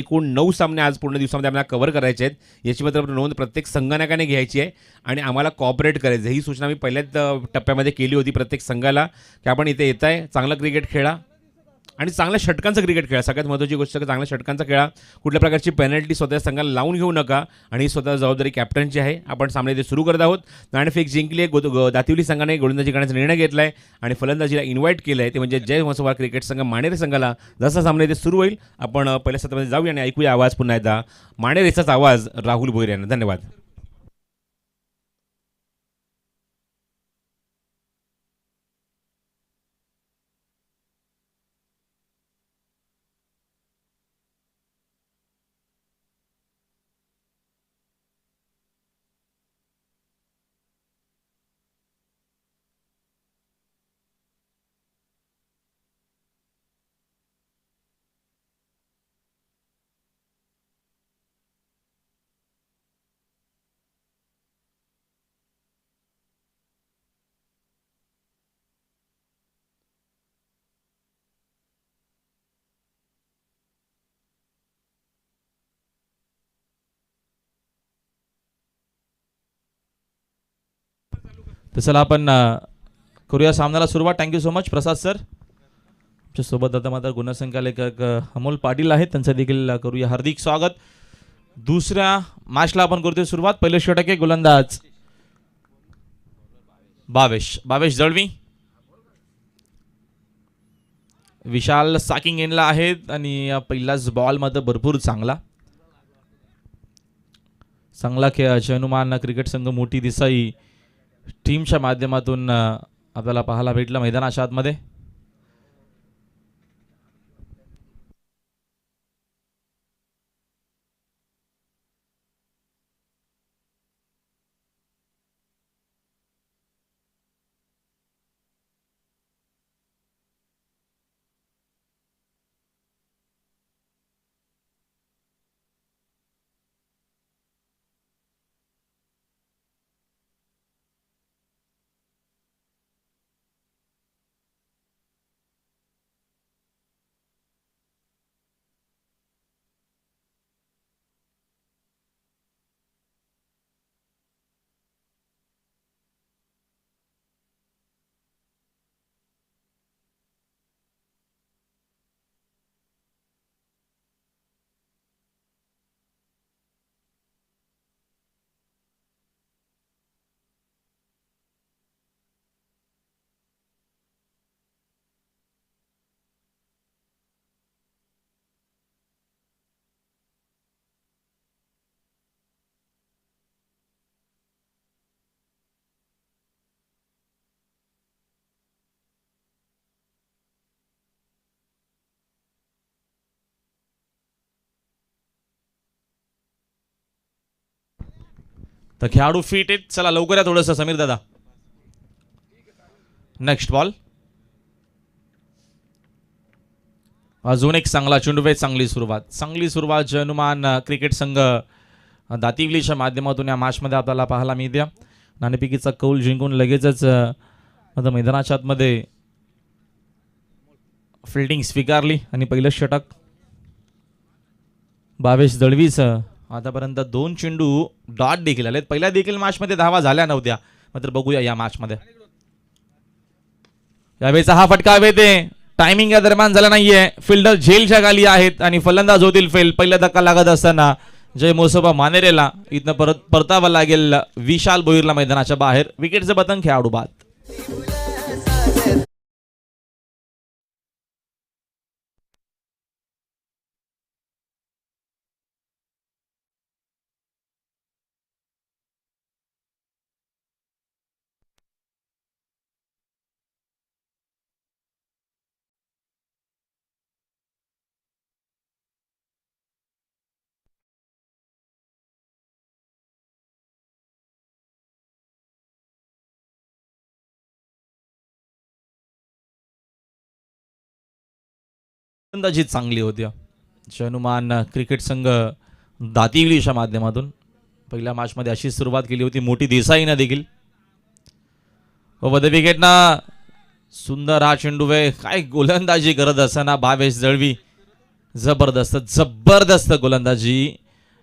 एकूण 9 सामने आज पूर्ण दिवसामध्ये आम्हाला कव्हर करायचे आहेत. याची मात्र नोंद प्रत्येक संघनायकाने घ्यायची आहे आणि आम्हाला कॉपरेट करायचं आहे. ही सूचना मी पहिल्याच टप्प्यामध्ये केली होती प्रत्येक संघाला, की आपण इथे येताय, चांगलं क्रिकेट खेळा आणि चांगल्या षटकांचं क्रिकेट खेळा. सगळ्यात महत्त्वाची गोष्ट की चांगल्या षटकांचा खेळा. कुठल्या प्रकारची पेनल्टी स्वतः संघाला लावून घेऊ नका आणि ही स्वतः जबाबदारी कॅप्टनची आहे. आपण सामने ते सुरू करत आहोत. नाणेफेक जिंकली आहे. दातिवली संघाने गोलंदाजी करण्याचा निर्णय घेतला आहे आणि फलंदाजीला इन्व्हाइट केलं आहे. ते म्हणजे जय मसोबा क्रिकेट संघ माणेरे संघाला. जसा सामने ते सुरू होईल आपण पहिल्या सत्रामध्ये जाऊया आणि ऐकूया आवाज पुन्हा एकदा. माणेरेचाच आवाज राहुल भोईर यांना. धन्यवाद. तर चला आपण करूया सामन्याला सुरुवात. थँक्यू सो मच प्रसाद सर. आमच्यासोबत आता मात्र गुणसंख्यालेखक अमोल पाटील आहेत, त्यांचं देखील करूया हार्दिक स्वागत. दुसऱ्या मॅचला आपण करतोय सुरुवात. पहिले षटक आहे गोलंदाज बावेश दळवी. विशाल साकिंग एनला आहेत आणि पहिलाच बॉल मध्ये भरपूर चांगला खेळ. हनुमान क्रिकेट संघ मोठी देसाई टीमच्या माध्यमातून आपल्याला पाहायला भेटलं मैदानाच्या आतमध्ये. तर खेळाडू फिट आहेत. चला लवकर या थोडंसं समीर दादा. Next ball. अजून एक चांगला चेंडू. चांगली सुरुवात हनुमान क्रिकेट संघ दातिवलीच्या माध्यमातून या मॅचमध्ये आपल्याला पाहायला मिळते. नाणेफेकीचा कौल जिंकून लगेचच आता मैदानाच्या आतमध्ये फिल्डिंग स्वीकारली आणि पहिलं षटक बावेश दळवीचं. आतापर्यंत 2 चेंडू डॉट देखील आलेत. पहिल्या देखील मॅचमध्ये धावा झाल्या नव्हत्या. मात्र बघूया या मॅचमध्ये. यावेळेचा हा फटका येते. टायमिंग या दरम्यान झाला नाहीये. फिल्डर झेलच्या खाली आहेत आणि फलंदाज होतील फेल. पहिला धक्का लागत असताना जय मोसोबा मानेरेला इथनं परतावा लागेल विशाल भोईरला मैदानाच्या बाहेर. विकेटचं पतंग खेळाडू बाद. फलंदाजी चांगली होती हनुमान क्रिकेट संघ दातिवलीच्या माध्यमातून. पहिल्या मॅचमध्ये अशी सुरुवात केली होती मोठी देसाईनं देखील. विकेटना सुंदर हा चेंडू आहे. काय गोलंदाजी करत असताना बावेश दळवी जबरदस्त जबरदस्त गोलंदाजी.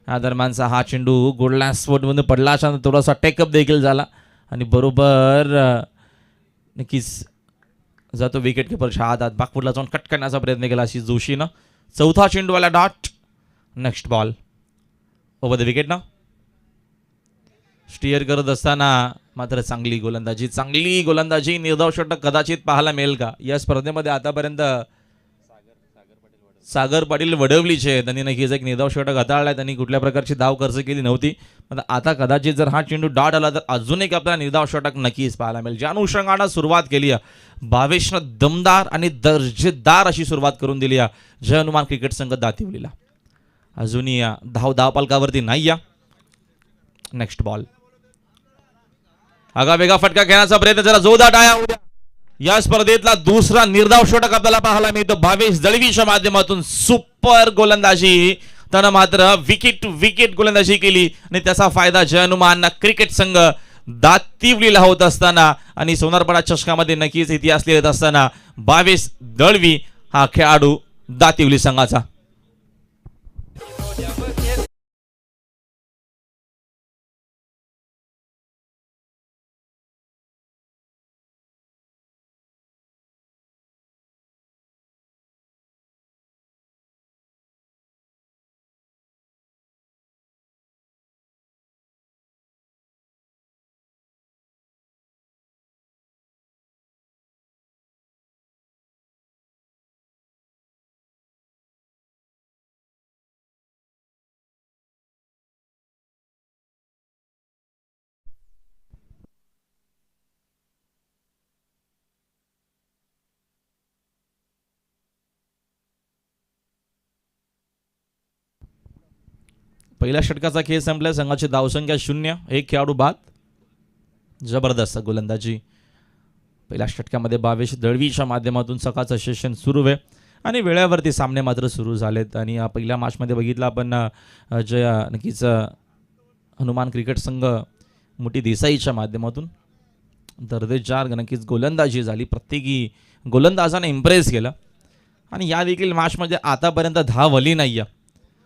या दरम्यानचा हा चेंडू गोल्डन स्पॉटमध्ये पडला, अशा थोडासा टेकअप देखील झाला आणि बरोबर नक्कीच जातो विकेट किपरच्या हातात. बाकफुटला जाऊन कट करण्याचा प्रयत्न केला आशिष जोशीनं. चौथा चेंडूवाला dot. Next ball over the wicket ना. स्टिअर करत असताना मात्र चांगली गोलंदाजी. निर्धाव षटक कदाचित पाहायला मिळेल का या स्पर्धेमध्ये आतापर्यंत. सागर पाटील वडवलीचे त्यांनी नक्कीच एक निर्धाव षटक हाताळलाय. त्यांनी कुठल्या प्रकारची धाव खर्च केली नव्हती. आता कदाचित जर हा चेंडू डॉट आला तर अजून एक आपल्याला निर्धाव षटक नक्कीच पाहायला मिळेल. ज्या अनुषंगाने सुरुवात केली आहे 22 दमदार आणि दर्जेदार अशी सुरुवात करून दिली आहे जय हनुमान क्रिकेट संघ दातिवलीला. अजूनही धावपालकावरती नाही या. नेक्स्ट बॉल आगावेगा फटका घेण्याचा प्रयत्न, जरा जोरदार टाळ्या होऊ द्या. या स्पर्धेतला दुसरा निर्धाव षटक आपल्याला पाहायला मिळतो भावेश दळवीच्या माध्यमातून. सुपर गोलंदाजी. त्यानं मात्र विकेट गोलंदाजी केली आणि त्याचा फायदा जय हनुमान क्रिकेट संघ दातिवलीला होत असताना आणि सोनारपाडा चषकामध्ये नक्कीच इतिहास लिहित असताना भावेश दळवी हा खेळाडू दातिवली संघाचा. पहिल्या षटकाचा खेळ संपला. संघाची धावसंख्या 0. एक खेळाडू बाद. जबरदस्त गोलंदाजी पहिल्या षटकामध्ये भावेश दळवीच्या माध्यमातून सकाळचं सेशन सुरू आहे आणि वेळेवरती सामने मात्र सुरू झालेत. आणि पहिल्या मॅचमध्ये बघितलं आपण नक्कीच हनुमान क्रिकेट संघ मोठी देसाईच्या माध्यमातून दर्जेदार नक्कीच गोलंदाजी झाली. प्रत्येकी गोलंदाजाने इम्प्रेस केलं आणि या देखील मॅचमध्ये आतापर्यंत धाव आली नाही.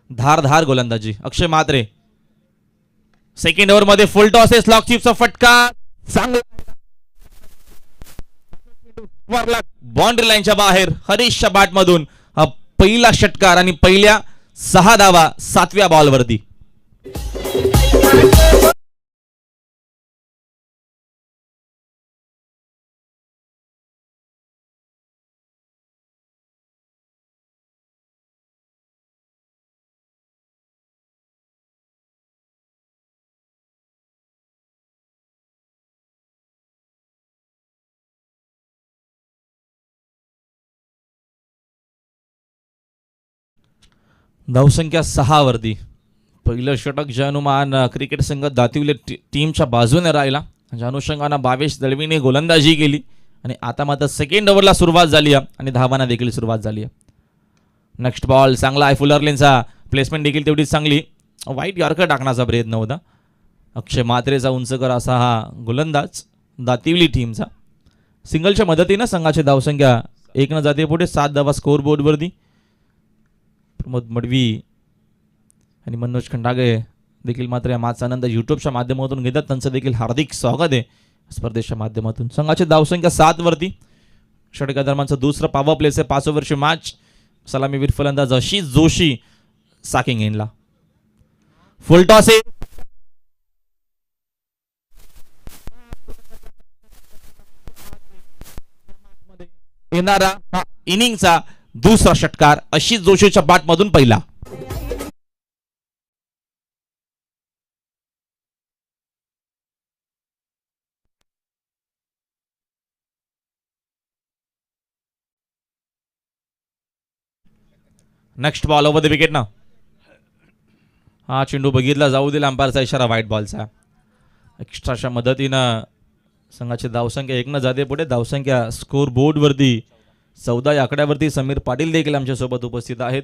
धारधार गोलंदाजी अक्षय म्हात्रे. सेकंड ओव्हर मध्ये फुल टॉस आहे. स्लॉक चिपचा फटका चांगला बाउंड्री लाईनच्या बाहेर हरीशच्या बॅट मधून पहिला षटकार आणि पहिल्या 6 धावा 7व्या बॉलवरती. धावसंख्या 6 वरती. पहिलं षटक जय हनुमान क्रिकेट संघ दातिवली टीमच्या बाजूने राहिला. ज्या अनुषंगानं भावेश दळवीने गोलंदाजी केली आणि आता मात्र सेकंड ओव्हरला सुरुवात झाली आहे आणि धावांना देखील सुरुवात झाली आहे. नेक्स्ट बॉल चांगला आहे. फुलरलिनचा प्लेसमेंट देखील तेवढीच चांगली. वाईट यॉर्कर टाकण्याचा प्रयत्न होता. अक्षय म्हात्रेचा उंचकर असा हा गोलंदाज दातिवली टीमचा. सिंगलच्या मदतीनं संघाची धावसंख्या 1 न जाते पुढे 7 धावा स्कोअर बोर्डवरती. प्रमोद मडवी आणि मनोज खंडागे देखील मात्र या मॅचचा आनंद यूट्यूबच्या माध्यमातून घेतात. त्यांचं देखील हार्दिक स्वागत आहे स्पर्धेच्या माध्यमातून. संघाची धावसंख्या 7 वरती. षटकादरम्यानचं दुसरं पॉवर प्लेचे 5 ओव्हरची मॅच. सलामीवीर फलंदाज आशिष जोशी साकिंग एंडला. फुल टॉस आहे. येणारा हा इनिंगचा दुसरा षटकार आशिष जोशीच्या बॅट मधून पहिला. Next ball over the wicket ना. हा चेंडू बघितला जाऊ दिला. अंपायरचा इशारा व्हाईट बॉलचा. एक्स्ट्राच्या मदतीनं संघाची धावसंख्या 1 न जाते पुढे. धावसंख्या स्कोर बोर्डवरती 14 या आकड्यावरती. समीर पाटील देखील आमच्यासोबत उपस्थित आहेत.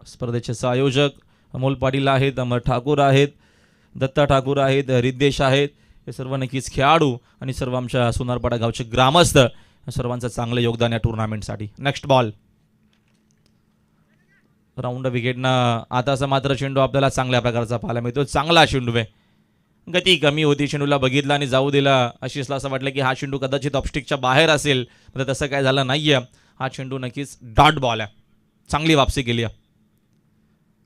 स्पर्धेचे आयोजक अमोल पाटील आहेत, अमर ठाकूर आहेत, दत्ता ठाकूर आहेत, रिद्देश आहेत. हे सर्व नक्कीच खेळाडू आणि सर्व आमच्या सोनारपाडा गावचे ग्रामस्थ. सर्वांचं चांगलं योगदान या टुर्नामेंटसाठी. नेक्स्ट बॉल राऊंड विकेटनं आताचा मात्र चेंडू आपल्याला चांगल्या प्रकारचा पाहायला मिळतो. चांगला चेंडू आहे. गती कमी होती, चेंडूला बघितला आणि जाऊ दिला. आशिषला असं वाटलं की हा चेंडू कदाचित ऑफस्टिकच्या बाहेर असेल, पण तसं काय झालं नाहीये. हा चेंडू नक्कीच डॉट बॉल आहे. चांगली वापसी केली आहे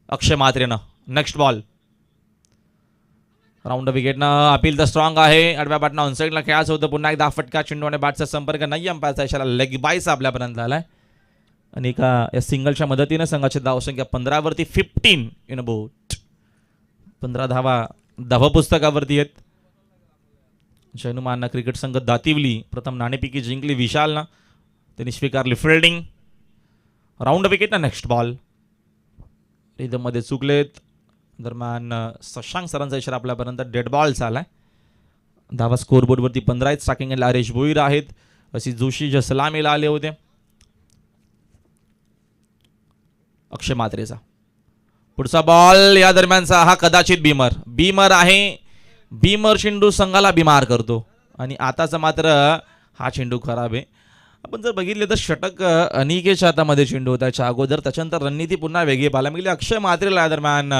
अक्षय म्हात्रेनं. Next ball. राऊंड विकेटनं अपील तर स्ट्रॉंग आहे. आडव्या बॅटनं ऑनसाईडला खेळायचं होतं. पुन्हा एकदा फटका, चेंडू आणि बॅटचा संपर्क नाही. अंपायरचा इशारा लेग बायचा आपल्यापर्यंत आलाय. आणि एका या सिंगलच्या मदतीनं संघाची धावसंख्या 15 वरती 15 इन बोट. 15 धावा धावपुस्तकावरती आहेत. जैनुमानना क्रिकेट संघ दातिवली प्रथम नाणेफेकी जिंकली. विशालनं त्यांनी स्वीकारली फिल्डिंग. राऊंड विकेटनं नेक्स्ट बॉल. रिदममध्ये चुकलेत. दरम्यान शशांक सरांचा इशारा आपल्यापर्यंत डेड बॉल आलाय. धावा स्कोअरबोर्डवरती 15 आहेत. स्टार्टिंगला हरेश भोईर आहेत. अशी जोशी जे सलामीला आले होते. अक्षय म्हात्रेचा पुढचा बॉल. या दरम्यानचा हा कदाचित बीमर आहे. बीमर चेंडू संघाला बीमार करतो. आणि आताचा मात्र हा चेंडू खराब आहे. आपण जर बघितले तर षटक अनिकेच्या हातामध्ये चेंडू होता त्याच्या अगोदर. त्याच्यानंतर रणनीती पुन्हा वेगळी पाहायला मिळाली. अक्षय म्हात्रेला या दरम्यान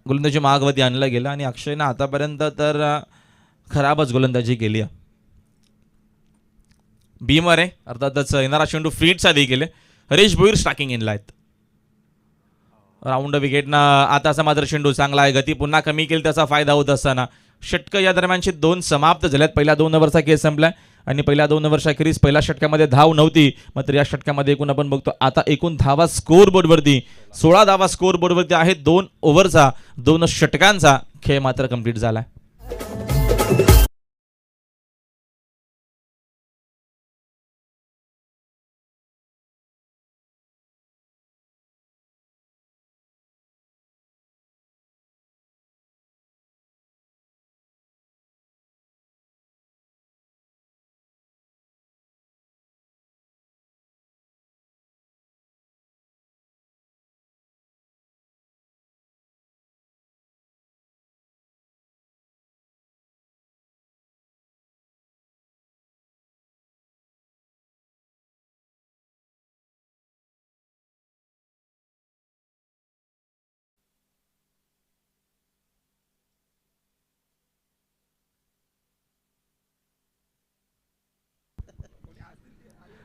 गोलंदाजी मागवती आणलं गेलं आणि अक्षयनं आतापर्यंत तर खराबच गोलंदाजी केली आहे. बीमर आहे अर्थातच. येणारा चेंडू फीटचा देखील आहे. हरीश भोईर स्ट्रायकिंग इनला आहेत. राऊंड विकेटनं आताचा मात्र चेंडू चांगला आहे. गती पुन्हा कमी केली त्याचा फायदा होत असताना षटकं या दरम्यानचे 2 समाप्त झाल्यात. पहिल्या 2 ओव्हरचा खेळ संपलाय आणि पहिल्या 2 ओव्हरच्या पहिल्या षटकामध्ये धाव नव्हती. मात्र या षटकामध्ये एकूण आपण बघतो आता एकूण धावा स्कोअर बोर्डवरती 16 धावा स्कोअर बोर्डवरती आहेत. 2 ओव्हरचा 2 षटकांचा खेळ मात्र कंप्लीट झालाय.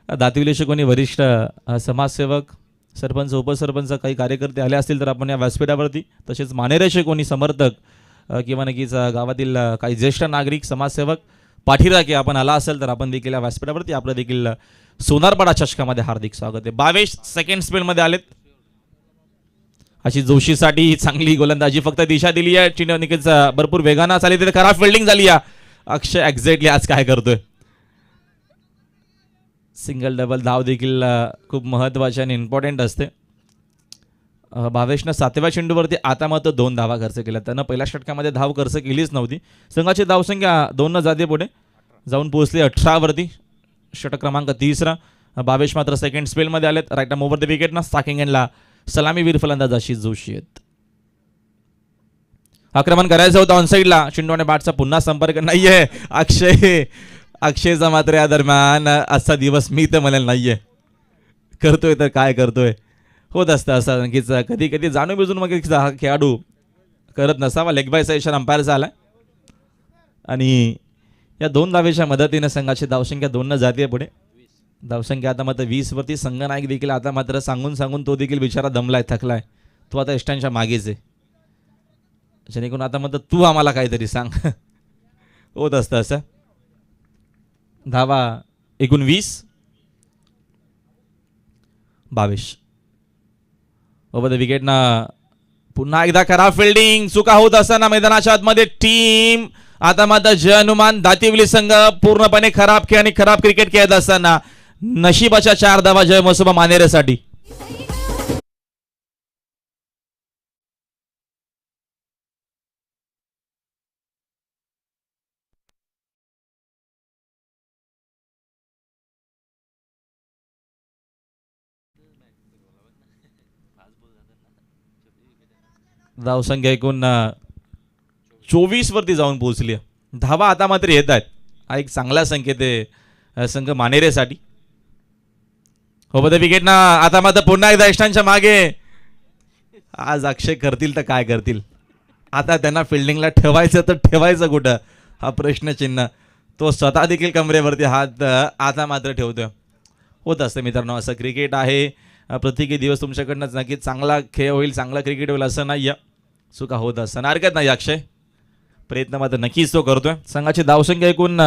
दातिवलीचे कोणी वरिष्ठ समाजसेवक, सरपंच, उपसरपंच, काही कार्यकर्ते आले असतील तर आपण या व्यासपीठावरती, तसेच मानेरेचे कोणी समर्थक किंवा नक्कीच गावातील काही ज्येष्ठ नागरिक, समाजसेवक, पाठीराखे आपण आला असेल तर आपण देखील या व्यासपीठावरती आपलं देखील सोनारपाडा चषकामध्ये हार्दिक स्वागत आहे. 22 सेकंड स्पेलमध्ये आलेत. अशी जोशीसाठी चांगली गोलंदाजी, फक्त दिशा दिली आहे. चिन्ह निकेच भरपूर वेगानं चालली तिथे खराब फिल्डिंग झाली आहे. अक्षय एक्झॅक्टली आज काय करतोय. सिंगल डबल धाव देखील खूप महत्त्वाची आणि इम्पॉर्टंट असते. भावेशनं 7व्या चेंडूवरती आता मात्र 2 धावा खर्च केल्या. त्यानं पहिल्या षटकामध्ये धाव खर्च केलीच नव्हती. संघाची धावसंख्या 2 जाते पुढे जाऊन पोहोचली 18 वरती. षटक क्रमांक 3. भावेश मात्र सेकंड स्पेलमध्ये आलेत. राईट आर्म ओव्हर द विकेटनं स्टार्किंग एंडला सलामीवीर फलंदाज आशिष जोशी आहेत. आक्रमण करायचं होतं ऑनसाईडला. चेंडू आणि बॅटचा पुन्हा संपर्क नाहीये. अक्षयचा मात्र या दरम्यान आजचा दिवस मी तर म्हणाल नाहीये. करतोय तर काय करतोय. होत असतं असं नक्कीच. कधी कधी जाणून बिजून मग हा खेळाडू करत नसावा. लेग बायचा इशारा अंपायरचा आला आणि या 2 धावेच्या मदतीने संघाची धावसंख्या 2 जाते पुढे. धावसंख्या आता मात्र 20 वरती. संघनायक देखील आता मात्र सांगून तो देखील बिचारा दमलाय, थकलाय. तो आता इष्टांच्या मागेच आहे. जेणेकरून आता मात्र तू आम्हाला काहीतरी सांग. होत असतं असं. धावा एकूण 20. भावेश ओव्हर द विकेटनं पुन्हा एकदा खराब फिल्डिंग. चुका होत असताना मैदानाच्या आतमध्ये टीम आता मात्र जय हनुमान दातिवली संघ पूर्णपणे खराब खेळ आणि खराब क्रिकेट खेळत असताना नशिबाच्या 4 धावा जय मसोबा मानेरेसाठी. धावसंख्या एकूण 24 वरती जाऊन पोहोचली. धावा आता मात्र येत आहेत. हा एक चांगला संकेत आहे संघ मानेरेसाठी. हो बघा विकेट ना आता मात्र पुन्हा एकदा इष्टांच्या मागे आज अक्षय करतील तर काय करतील. आता त्यांना फिल्डिंगला ठेवायचं तर ठेवायचं कुठं, हा प्रश्नचिन्ह. तो स्वतः देखील कमरेवरती हात आता मात्र ठेवतोय. होत असतं मित्रांनो, असं क्रिकेट आहे. प्रत्येकी दिवस तुमच्याकडनं नक्कीच चांगला खेळ होईल, चांगला क्रिकेट होईल असं नाही आहे. चुका होत असताना हरकत नाही. अक्षय प्रयत्न मात्र नक्कीच तो करतोय. संघाची धावसंख्या एकूण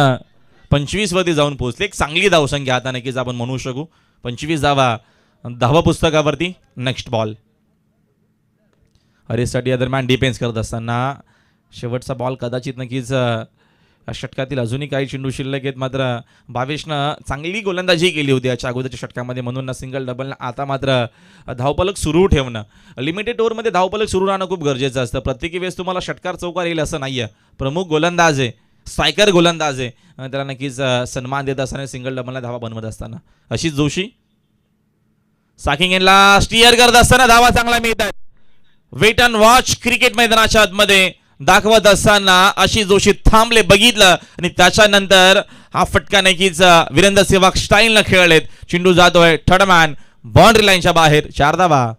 25 वरती जाऊन पोहोचली. एक चांगली धावसंख्या आता नक्कीच आपण म्हणू शकू. 25 धावा 10 पुस्तकावरती. Next ball. हरीशसाठी या दरम्यान डिफेन्स करत असताना शेवटचा बॉल कदाचित नक्कीच षटकातील अजूनही काही चेंडू शिल्लक आहेत. मात्र भावेशनं चांगली गोलंदाजी केली होती याच्या अगोदरच्या षटकामध्ये, म्हणून सिंगल डबल. आता मात्र धावपलक सुरू ठेवणं, लिमिटेड ओव्हरमध्ये धावपलक सुरू राहणं खूप गरजेचं असतं. प्रत्येकी वेळेस तुम्हाला षटकार चौकार येईल असं नाही आहे. प्रमुख गोलंदाज आहे, स्ट्रायकर गोलंदाज आहे, त्याला नक्कीच सन्मान देत असताना सिंगल डबलला धावा बनवत असताना आशिष जोशी साकिंग एनला स्टिअर करत असताना धावा चांगला मिळतात. वेट अँड वॉच क्रिकेट मैदानाच्या आतमध्ये दाखवत असताना आशिष जोशी थांबले, बघितलं आणि त्याच्यानंतर हा फटका नक्कीच वीरेंद्र सेहवाग स्टाईलनं खेळलेत. चेंडू जातोय थर्ड मॅन बाउंड्री लाईनच्या बाहेर. 4 धावा.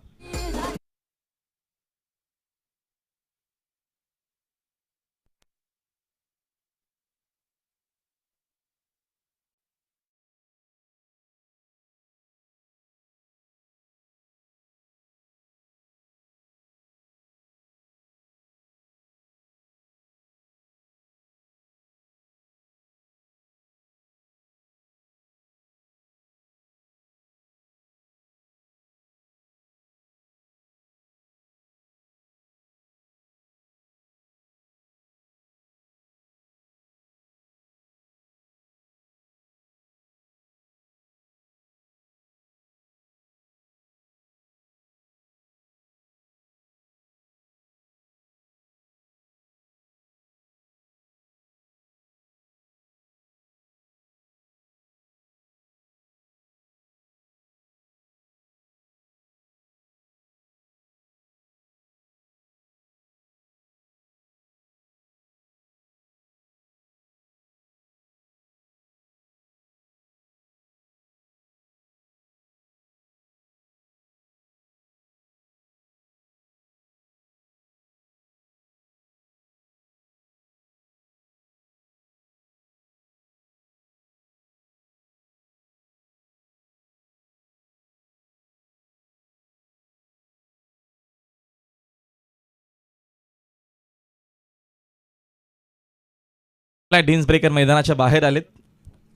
ड्रीम्स ब्रेकर मैदानाच्या बाहेर आलेत.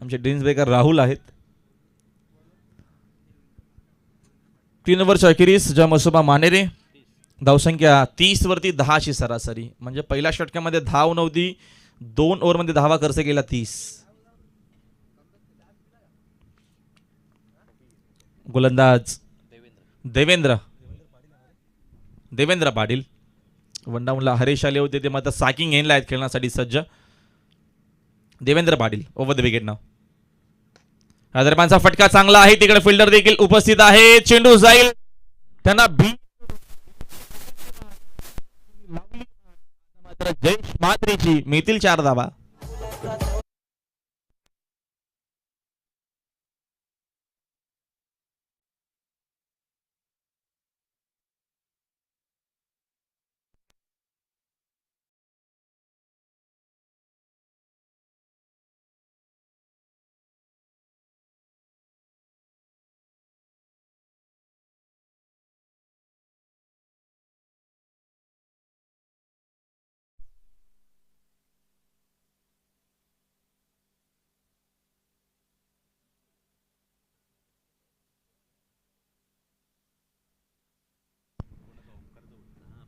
आमचे ड्रीम्स ब्रेकर राहुल आहेत. 3 ओव्हरच्या अखेरीस ज्या मसोबा मानेरे धावसंख्या 30 वरती 10 ची सरासरी, म्हणजे पहिल्या षटकामध्ये धाव नव्हती, 2 ओव्हरमध्ये धावा खर्च केला 30. गोलंदाज देवेंद्र पाटील. वनडाऊनला हरेश आले होते, ते मात्र साकिंग एनला आहेत खेळण्यासाठी सज्ज. Devendra Patil over the wicket नाव. या दरम्यानचा फटका चांगला आहे, तिकडे फिल्डर देखील उपस्थित आहे. चेंडू जाईल त्यांना मात्र जयेश म्हात्रेची मिळतील 4 धावा.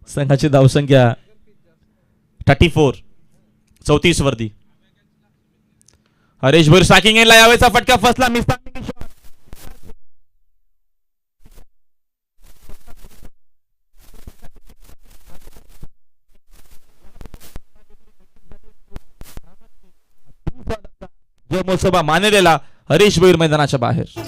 संघाची धावसंख्या 34, 34 वरती. हरेश भोईर साकिंग एनला यावेळेचा फटका फसला. मिस जो मोसोबा मानेरेला हरीश भोईर मैदानाच्या बाहेर.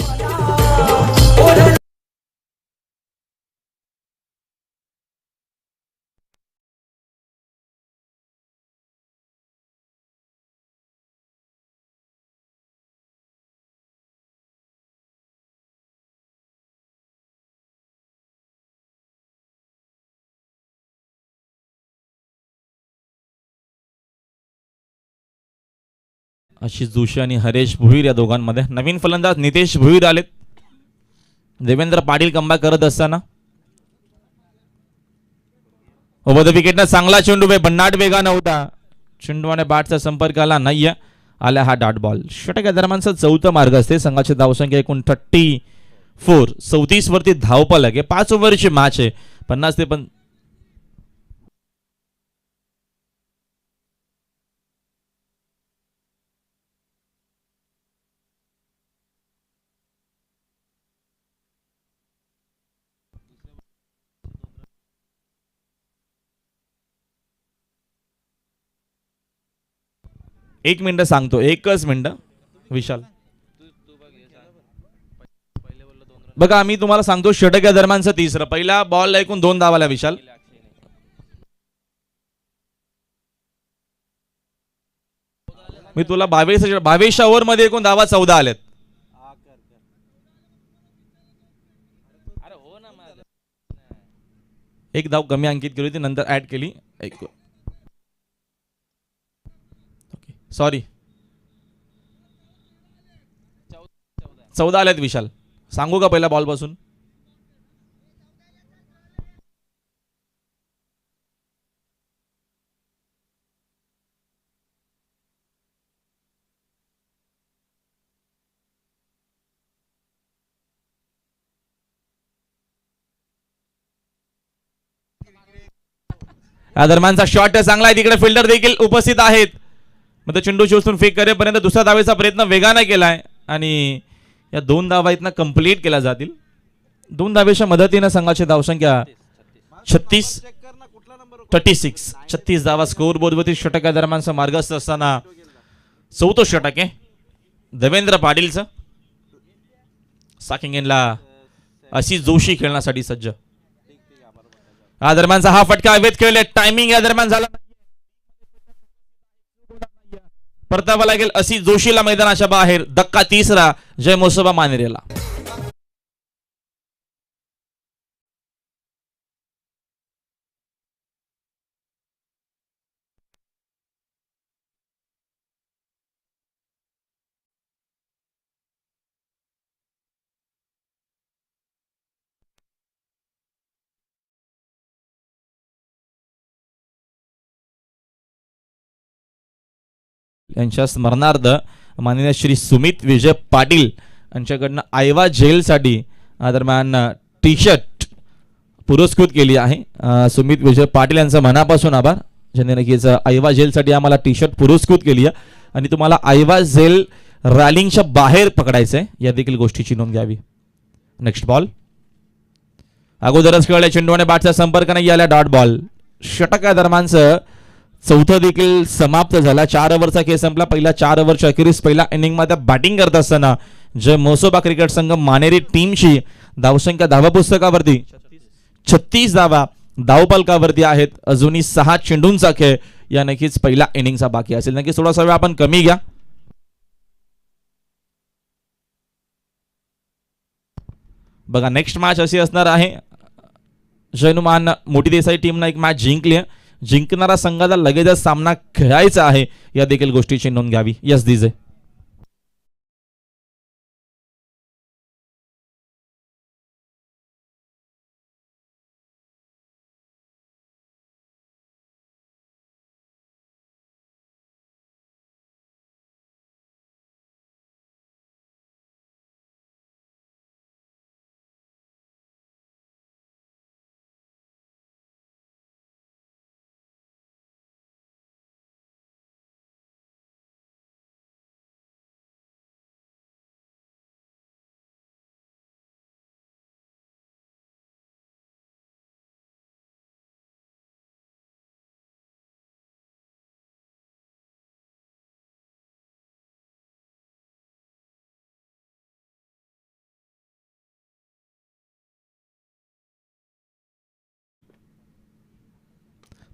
आशिष जोशी आणि हरेश भोईर या दोघांमध्ये. नवीन फलंदाज नितेश भोईर आलेत. देवेंद्र पाटील कमबॅक करत असताना ओव्हर द विकेटनं चांगला चेंडू भन्नाट वेगा नव्हता. चेंडूने बॅटचा संपर्क आला नाहीये. आला हा डॉट बॉल. षटक दरम्यानचा चौथा मार्ग असते. संघाची धावसंख्या एकूण 34 वरती धावपल आहे. 5 ओव्हरची मॅच आहे. 50 ते पण एक मिनिट सांगतो. एकच मिनिट विशाल. बघा मी तुम्हाला सांगतो षटक दरम्यानचं तिसरं. पहिला बॉल ऐकून 2 धावाला विशाल. मी तुला 22 ओव्हर मध्ये एकूण धावा 14 आलेत. एक धाव कमी अंकित केली होती नंतर ऍड केली. सॉरी 14 आलेत विशाल. सांगू का पहिला बॉल पासून. या दरम्यानचा शॉट चांगला आहे. तिकडे फिल्डर देखील उपस्थित आहेत. मग चेंडू शोधून फेक करेपर्यंत दुसऱ्या धावेचा प्रयत्न वेगाने केलाय आणि या 2 धावा इथनं कंप्लीट केल्या जातील. 2 धावेच्या मदतीने संघाची धावसंख्या 36 धावा स्कोर बोर्डवरती. षटका दरम्यानचा मार्गस्थ असताना चौथं षटक आहे देवेंद्र पाटीलचं. साकिंग एंडला आशिष जोशी खेळण्यासाठी सज्ज. या दरम्यानचा हा फटका हवेत खेळले. टायमिंग या दरम्यान झाला. परतावा लागेल आशिष जोशीला मैदानाच्या बाहेर. धक्का तिसरा जय मोसोबा मानेरेला. यांच्या स्मरणार्थ माननीय श्री सुमित विजय पाटील यांच्याकडनं आयवा जेलसाठी दरम्यान टी शर्ट पुरस्कृत केली आहे. सुमित विजय पाटील यांचा मनापासून आभार ज्यांनी नक्कीच आयवा जेलसाठी आम्हाला टी शर्ट पुरस्कृत केली आहे. आणि तुम्हाला आयवा जेल रॅलिंगच्या बाहेर पकडायचं आहे या देखील गोष्टीची नोंद घ्यावी. नेक्स्ट बॉल अगोदरच खेळल्या चेंडूने बॅटचा संपर्क नाही आला. Dot ball. षटका दरम्यानचं चौथं देखील समाप्त झाला. 4 ओव्हरचा खेळ संपला. पहिल्या 4 ओव्हरच्या अखेरीस पहिल्या इनिंग मध्ये बॅटिंग करत असताना जय मोसोबा क्रिकेट संघ मानेरी टीमची धावसंख्या धावा पुस्तकावरती 36 धावा धावपलकावरती आहेत. अजूनही 6 चेंडूंचा खेळ या नक्कीच पहिल्या इनिंगचा बाकी असेल. नक्कीच थोडासा वेळ आपण कमी घ्या. बघा नेक्स्ट मॅच अशी असणार आहे. जैनुमान मोठी देसाई टीमनं एक मॅच जिंकली आहे. जिंकणारा संघाला लगेचच सामना खेळायचा आहे या देखील गोष्टीची नोंद घ्यावी. यस दिजे.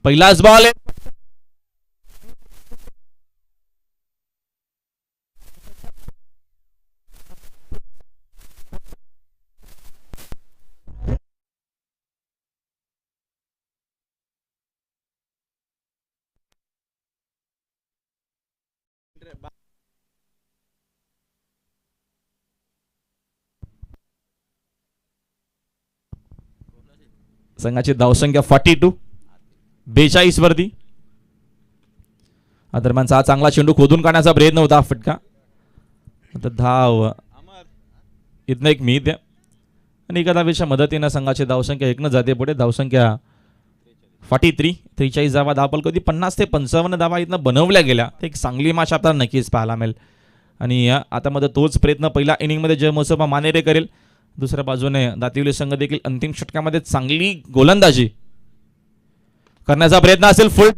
पहिलाच बॉल आहे. संघाची धावसंख्या 42, 42 वरती. दरम्यानचा हा चांगला चेंडू खोदून काढण्याचा प्रयत्न होता. फटका. आता धाव इथनं एक मीत आहे आणि एका धावेच्या मदतीनं संघाची धावसंख्या एकनं जाते पुढे. धावसंख्या 43, 43 धावा. धावपल कधी 50 ते 55 धावा इथनं बनवल्या गेल्या. ते एक चांगली मॅच आपल्याला नक्कीच पाहायला मिळेल. आणि आता मध्ये तोच प्रयत्न पहिल्या इनिंगमध्ये जय मोसोबा मानेरे करेल. दुसऱ्या बाजूने दातिवली संघ देखील अंतिम षटकामध्ये चांगली गोलंदाजी करण्याचा प्रयत्न असेल. फुल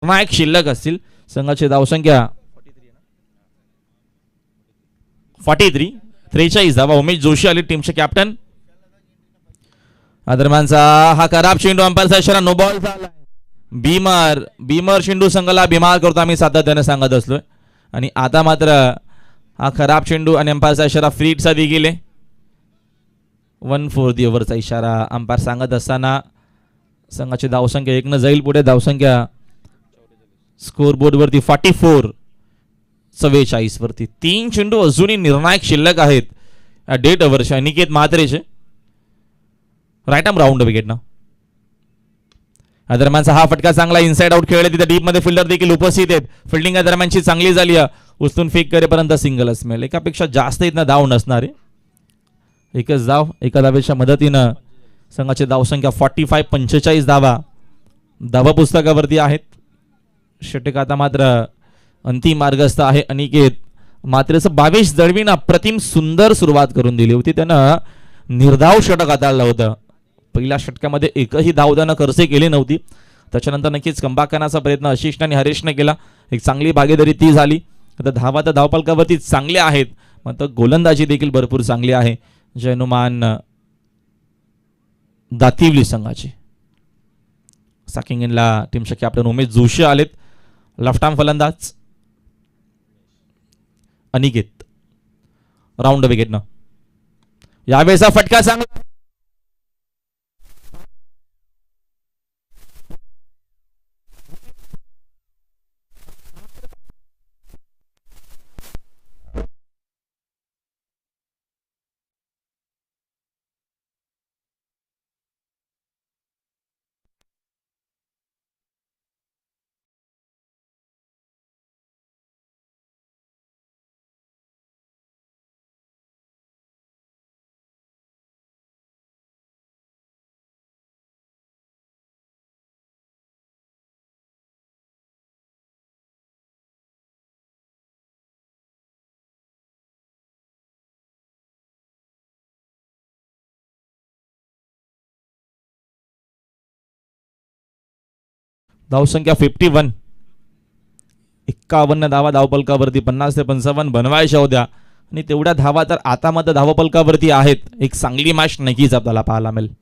एक शिल्लक असतील. संघाची धावसंख्या 43, 43 धावा. उमेश जोशी आले टीमचे कॅप्टन. दरम्यानचा हा खराब चेंडू अंपायरचा इशारा, नो बॉल झाला. भीमर चेंडू संघाला बिमार करतो आम्ही सातत्याने सांगत असलोय. आणि आता मात्र हा खराब चेंडू आणि अंपायरचा इशारा फ्रीटचा देखील आहे. 1 4 ओव्हरचा इशारा अंपायर सांगत असताना संघाची धावसंख्या एकनं जाईल पुढे. धावसंख्या स्कोरबोर्ड वरती 44, 44 वरती. 3 चेंडू अजूनही निर्णायक शिल्लक आहेत डेट ओव्हरचे. अनिकेत म्हात्रेचे राईट आर्म राऊंड विकेट ना. दरम्यानचा हा फटका चांगला इनसाइड आउट खेळले. तिथे डीप मध्ये फिल्डर देखील उपस्थित आहेत. फिल्डिंग दरम्यानची चांगली झाली. उचलून फेक करेपर्यंत सिंगलच मिळेल. एकापेक्षा जास्त इथनं धाव नसणार आहे. एकच धाव एका धावेच्या मदतीनं संघाची धावसंख्या 45, 45 धावा धावा पुस्तकावरती आहेत. षटक आता मात्र अंतिम मार्गस्थ आहे. अनिकेत मात्रेचं 22 दळवीनं अप्रतिम सुंदर सुरुवात करून दिली होती. त्यानं निर्धाव षटक हाताळलं होतं. पहिल्या षटकामध्ये एकही धाव त्यानं खर्च केली नव्हती. त्याच्यानंतर नक्कीच कमबॅक करण्याचा प्रयत्न आशिष आणि हरेशने केला. एक चांगली भागीदारी ती झाली. आता धावा तर धावपलकावरती चांगल्या आहेत, मात्र गोलंदाजी देखील भरपूर चांगली आहे जयनुमान दातिवली संघाची. साकिंग इनला टीमचे कॅप्टन उमेश जोशी आलेत. लेफ्ट आर्म फलंदाज अनिकेत राऊंड विकेट न. यावेळेचा फटका चांगला. धावसंख्या 51, 51 धावा धावपलकावरती. 50 ते 55 बनवायच्या होत्या आणि तेवढ्या धावा तर आता मात्र धावपलकावरती आहेत. एक चांगली मॅच नक्कीच आपल्याला पाहायला मिळेल.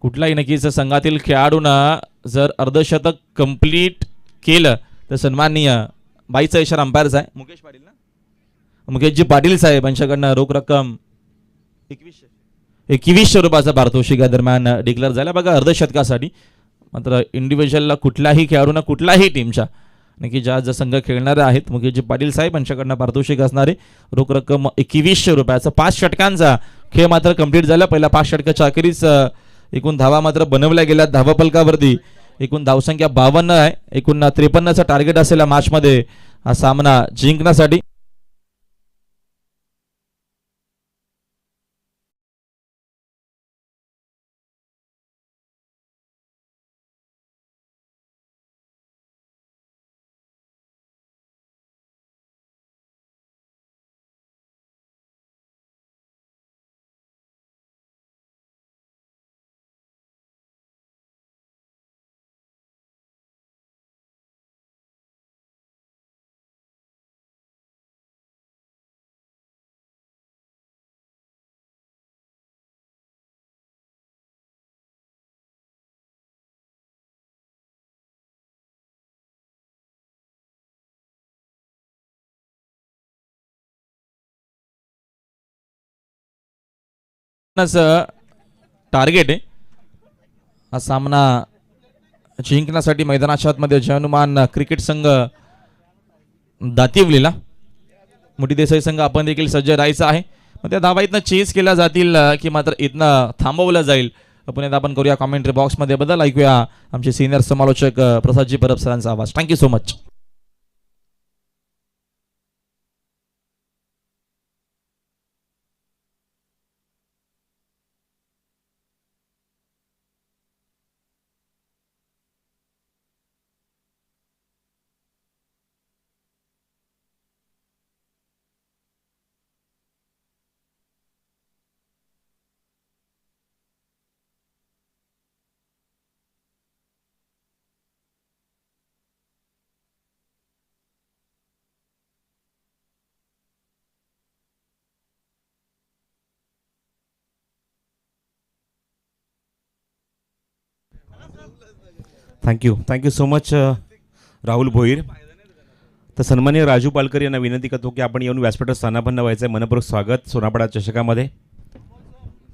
कुठलाही नक्कीच संघातील खेळाडूनं जर अर्धशतक कंप्लीट केलं तर सन्माननीय बाईचा इशारा अंपायरचा आहे. मुकेश पाटील ना, मुकेशजी पाटील साहेब यांच्याकडनं रोख रक्कम 2100 रुपयाचा पारितोषिक दरम्यान डिक्लेअर झाला बघा अर्धशतकासाठी. मात्र इंडिव्हिज्युअलला कुठल्याही खेळाडूंना कुठल्याही टीमच्या नक्की ज्या संघ खेळणारे आहेत मुकेशजी पाटील साहेब यांच्याकडनं पारितोषिक असणारे रोख रक्कम 2100 रुपयाचा. 5 षटकांचा खेळ मात्र कंप्लीट झाला. पहिल्या 5 षटकाच्या अखेरीस एकूण धावा मात्र बनवल्या गेल्या धावापलकावरती. एकूण धावसंख्या 52 आहे. एकूण 53चं टार्गेट असेल या मॅचमध्ये हा सामना जिंकण्यासाठी. टार्गेट आहे हा सामना जिंकण्यासाठी मैदानाच्या आतमध्ये जनुमान क्रिकेट संघ दातिवलीला मोठी देसाई संघ आपण देखील सज्ज राहायचा आहे. मग त्या धावा इथनं चेस केल्या जातील की मात्र इथनं थांबवलं जाईल आपण एकदा आपण करूया कॉमेंट्री बॉक्समध्ये. बदल ऐकूया आमचे सिनियर समालोचक प्रसादजी परब सरांचा आवाज. Thank you so much. Thank you so much Rahul Bhoir. तर सन्माननीय राजू पालकर यांना विनंती करतो की आपण येऊन व्यासपीठावर स्थानापन्न व्हायचं आहे. मनपूर्वक स्वागत सोनापडा चषकामध्ये.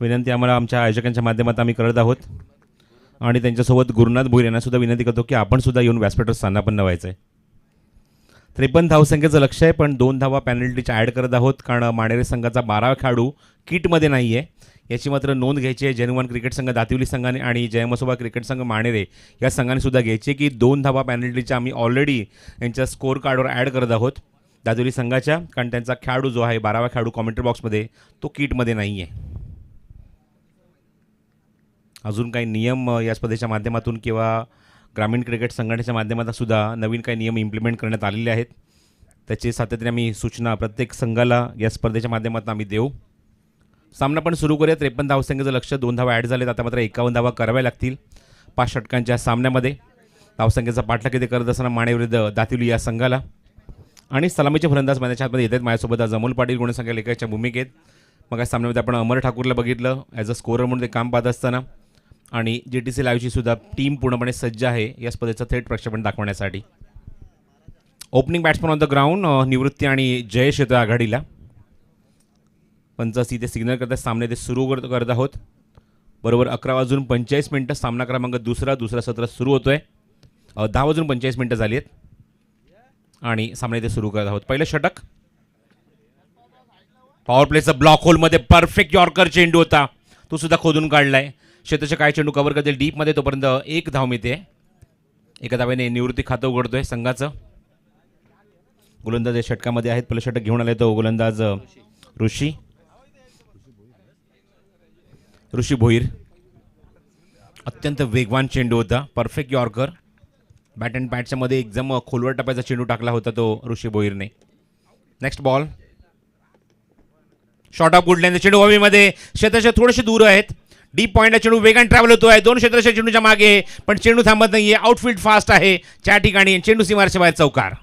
विनंती आम्हाला आमच्या आयोजकांच्या माध्यमातून आम्ही करत आहोत आणि त्यांच्यासोबत गुरुनाथ भोईर यांना सुद्धा विनंती करतो की आपण सुद्धा येऊन व्यासपीठावर स्थानापन्न व्हायचं आहे. 53 धावसंख्येचं लक्ष आहे, पण 2 धावा पॅनल्टीच्या ॲड करत आहोत कारण माणेरे संघाचा 12 खेळाडू किटमध्ये नाही आहे याची मात्र नोंद घ्यायची आहे. जनुमान क्रिकेट संघ दातिवली संघाने आणि जयमसोबा क्रिकेट संघ माणेरे या संघाने सुद्धा घ्यायची की 2 धावा पॅनल्टीच्या आम्ही ऑलरेडी यांच्या स्कोअर कार्डवर ॲड करत आहोत दातिवली संघाच्या, कारण त्यांचा खेळाडू जो आहे 12वा खेळाडू कॉमेंट्री बॉक्समध्ये तो किटमध्ये नाही आहे. अजून काही नियम या स्पर्धेच्या माध्यमातून किंवा ग्रामीण क्रिकेट संघटनेच्या माध्यमातून सुद्धा नवीन काही नियम इम्प्लिमेंट करण्यात आलेले आहेत. त्याची सातत्याने आम्ही सूचना प्रत्येक संघाला या स्पर्धेच्या माध्यमातून आम्ही देऊ. सामना पण सुरू करूया. 53 धावसंख्येचं लक्ष, 2 धावा ॲड झालेत. आता मात्र 51 धावा कराव्या लागतील 5 षटकांच्या सामन्यामध्ये. धावसंख्येचा पाठलाग इथे करत असताना माणे विरुद्ध दातिवली या संघाला आणि सलामीचे फलंदाज मैदानाच्या आतमध्ये येत आहेत. माझ्यासोबत आज अमोल पाटील गुणसंख्या लेखकाच्या भूमिकेत. मग या सामन्यामध्ये आपण अमर ठाकूरला बघितलं ॲज अ स्कोरर म्हणून ते काम पाहत असताना आणि GTC लाईव्हची सुद्धा टीम पूर्णपणे सज्ज आहे या स्पर्धेचं थेट प्रक्षेपण दाखवण्यासाठी. Opening batsman on the ground Nivrutti आणि जयेश येतो आघाडीला. पंचासी ते सिग्नल करतात सामने ते सुरू करत आहोत. बरोबर 11:45 सामना क्रमांक दुसरा सत्र सुरू होतोय. 10:45 झाली आहेत आणि सामने ते सुरू करत आहोत. पहिलं षटक पॉवर प्लेचा ब्लॉक होलमध्ये परफेक्ट यॉर्कर चेंडू होता, तो सुद्धा खोदून काढलाय. क्षेत्राचे काय चेंडू कव्हर करतील डीपमध्ये, तोपर्यंत 1 धाव मिळते. एका धाव्याने निवृत्ती खातं उघडतोय संघाचं. गोलंदाज या षटकामध्ये आहेत. पहिलं षटक घेऊन आले तो गोलंदाज ऋषी भोईर. अत्यंत वेगवान चेंडू होता, परफेक्ट यॉर्कर. बॅट अँड बॅटच्या मध्ये एकदम खोलवर टप्प्याचा चेंडू टाकला होता तो ऋषी भोईरने. Next ball short of good length. चेंडू हवेमध्ये क्षेत्राच्या थोडेसे दूर आहेत. डीप पॉईंटला चेंडू वेगाने ट्रॅव्हल होतोय 2 क्षेत्राच्या चेंडूच्या मागे, पण चेंडू थांबत नाहीये. आउटफील्ड फास्ट आहे त्या ठिकाणी. चेंडू सीमारच्या बाहेर चौकार.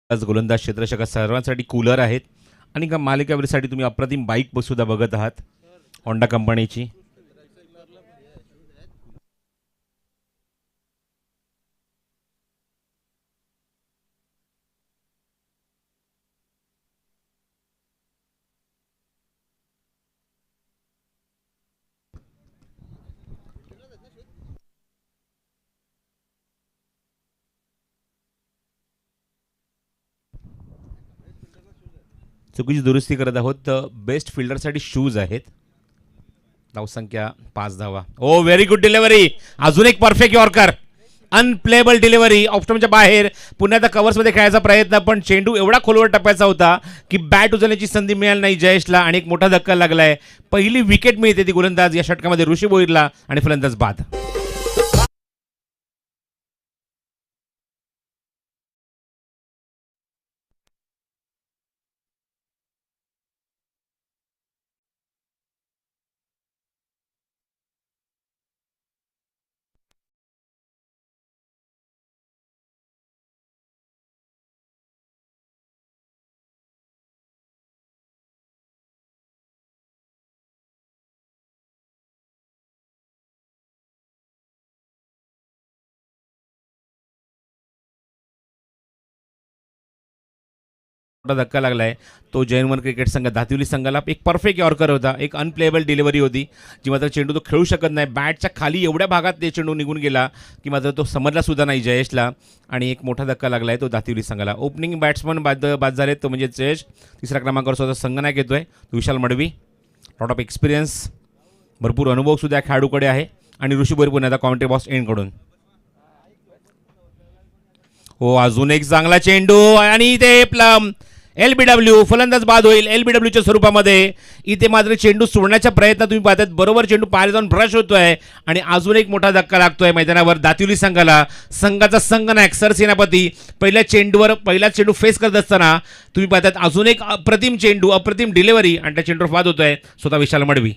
आज गोलंदाज क्षेत्ररक्षक सर्वांसाठी कूलर आहेत आणि मालिकावीरसाठी तुम्ही अप्रतिम बाईक सुद्धा बघत आहात होंडा कंपनीची. चुकीची दुरुस्ती करत आहोत. बेस्ट फिल्डरसाठी शूज आहेत. धावसंख्या 5 धावा. ओ व्हेरी गुड डिलिव्हरी. अजून एक परफेक्ट यॉर्कर. अनप्लेबल डिलिव्हरी ऑप्शनच्या बाहेर. पुन्हा आता कव्हर्समध्ये खेळायचा प्रयत्न, पण चेंडू एवढा खोलवर टप्प्याचा होता की बॅट उचलण्याची संधी मिळाली नाही जयेशला आणि एक मोठा धक्का लागलाय. पहिली विकेट मिळते ती गोलंदाज या षटकामध्ये ऋषी भोईरला आणि फलंदाज बाद. मोठा धक्का लागला आहे तो जैन क्रिकेट संघ दातिवली संघाला. एक परफेक्ट यॉर्कर होता, एक अनप्लेएबल डिलिव्हरी होती जी मात्र चेंडू तो खेळू शकत नाही. बॅटच्या खाली एवढ्या भागात ते चेंडू निघून गेला की मात्र तो समजला सुद्धा नाही जयेशला आणि एक मोठा धक्का लागला आहे तो दातिवली संघाला. ओपनिंग बॅट्समन बाद झाले तो म्हणजे जयेश. तिसऱ्या क्रमांकावर स्वतः संघनायक येतोय तो विशाल मडवी. लॉट ऑफ एक्सपिरियन्स, भरपूर अनुभव सुद्धा खेळाडूकडे आहे. आणि ऋषी बोर पुन्हा आता कॉमेंट्री बॉक्स एंडकडून. हो अजून एक चांगला चेंडू आणि ते प्लम LBW फलंदाज बाद होईल LBWच्या स्वरूपामध्ये. इथे मात्र चेंडू सोडण्याचा प्रयत्न तुम्ही पाहतात, बरोबर चेंडू पाहायला जाऊन ब्रश होतोय आणि अजून एक मोठा धक्का लागतोय मैदानावर दातिवली संघाला. संघाचा संघनायक सरसेनापती पहिल्या चेंडू फेस करत असताना तुम्ही पाहतात अजून एक अप्रतिम चेंडू, अप्रतिम डिलिव्हरी आणि त्या चेंडूवर बाद होतोय स्वतः विशाल मडवी.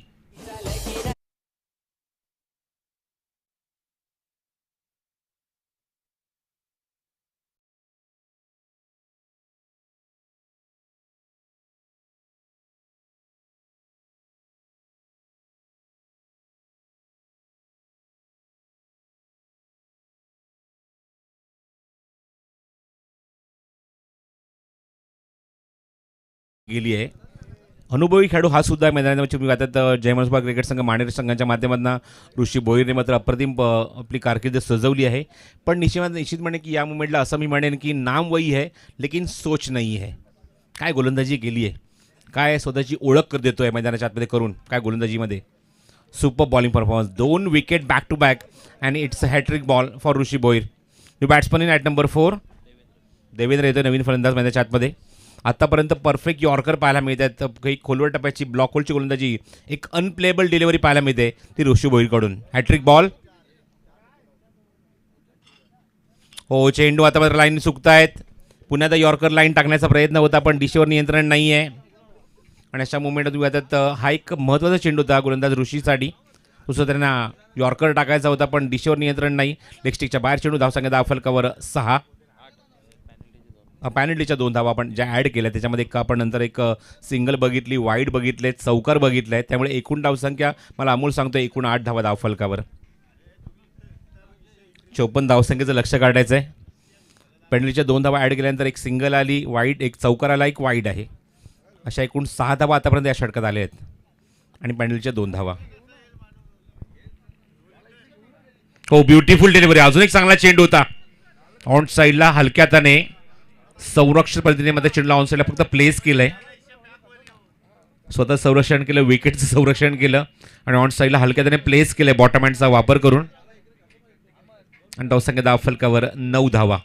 गेली आहे. अनुभवी खेळाडू हा सुद्धा मैदानामध्ये तुम्ही पाहतात जयमनसुभा क्रिकेट संघ मानेर संघाच्या माध्यमातून ऋषी भोईरने मात्र अप्रतिम आपली कारकीर्द सजवली आहे. पण निश्चित म्हणे की या मुमेंटला असं मी म्हणेन की नाम वही है लेकिन सोच नाही है. काय गोलंदाजी केली आहे, काय स्वतःची ओळख देतोय मैदानाच्या आतमध्ये करून, काय गोलंदाजीमध्ये super bowling performance. 2 wicket back to back and it's a hat-trick ball for Rishi Bhoir. New batsman in at number 4 Devendra येतोय नवीन फलंदाज मैदानाच्या आतमध्ये. आतापर्यंत परफेक्ट यॉर्कर पाहायला मिळतात, काही खोलवर टप्प्याची ब्लॉक होलची गोलंदाजी, एक अनप्लेएबल डिलिव्हरी पाहायला मिळते ती ऋषी भोईरकडून. Hat trick ball. हो चेंडू आता मात्र लाईन चुकतायत. पुन्हा आता यॉर्कर लाईन टाकण्याचा प्रयत्न होता पण दिशेवर नियंत्रण नाही आहे. आणि अशा मुवमेंटात तुम्ही आता हा एक महत्त्वाचा चेंडू होता गोलंदाज ऋषीसाठी. दुसरं त्यांना यॉर्कर टाकायचा होता पण दिशेवर नियंत्रण नाही. लेगस्टिकच्या बाहेर चेंडू, धावसंख्या धावफलकावर 6. पॅनल्टीच्या 2 धावा आपण ज्या ॲड केल्या त्याच्यामध्ये आपण नंतर एक सिंगल बघितली, वाईड बघितले, चौकार बघितले, त्यामुळे एकूण धावसंख्या मला अमोल सांगतो एकूण 8 धावा धावफलकावर. 54 धावसंख्येचं लक्ष काढायचं आहे. पेनल्टीच्या 2 धावा ॲड केल्यानंतर एक सिंगल आली, वाईड एक चौकार आला, एक वाईड आहे. अशा एकूण 6 धावा आतापर्यंत या षटकात आल्या आहेत आणि पेनल्टीच्या 2 धावा. हो ब्युटिफुल डिलिव्हरी, अजून एक चांगला चेंडू होता ऑन साईडला हलक्या हाताने संरक्षण पद्धतीने चेंडूला ऑन साईडला फक्त प्लेस केलंय. स्वतः संरक्षण केलं, विकेटचं संरक्षण केलं आणि ऑन साईडला हलक्या हाताने प्लेस केलंय बॉटम हँडचा वापर करून. आणि धावसंख्या धावफलकावर 9 धावा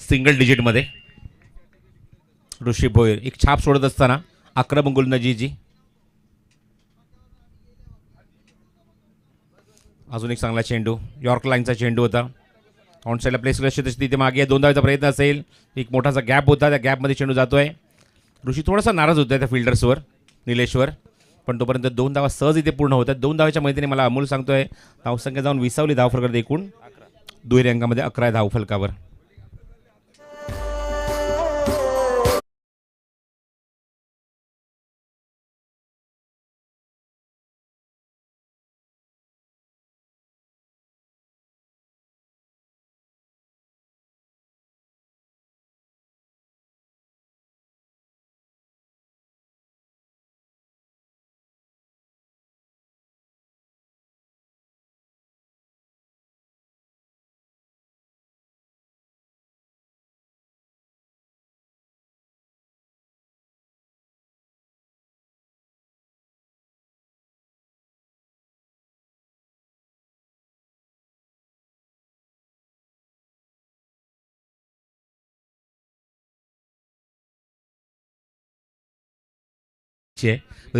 सिंगल डिजिटमध्ये. ऋषी भोईर एक छाप सोडत असताना आक्रमक गोलंदाजीची. अजून एक चांगला चेंडू, यॉर्क लाईनचा चेंडू होता, ऑन साईडला प्लेस केलं तिथे मागे 2 धावेचा प्रयत्न असेल. एक मोठासा गॅप होता, त्या गॅपमध्ये चेंडू जातोय. ऋषी थोडासा नाराज होता त्या फिल्डर्सवर, निलेशवर, पण तोपर्यंत 2 धावा सहज इथे पूर्ण होतात. 2 धावेच्या मैत्रीने मला अमोल सांगतोय धावसंख्या जाऊन विसावली धावफलकावर एकूण दुहेरी अंकामध्ये 11 धावफलकावर.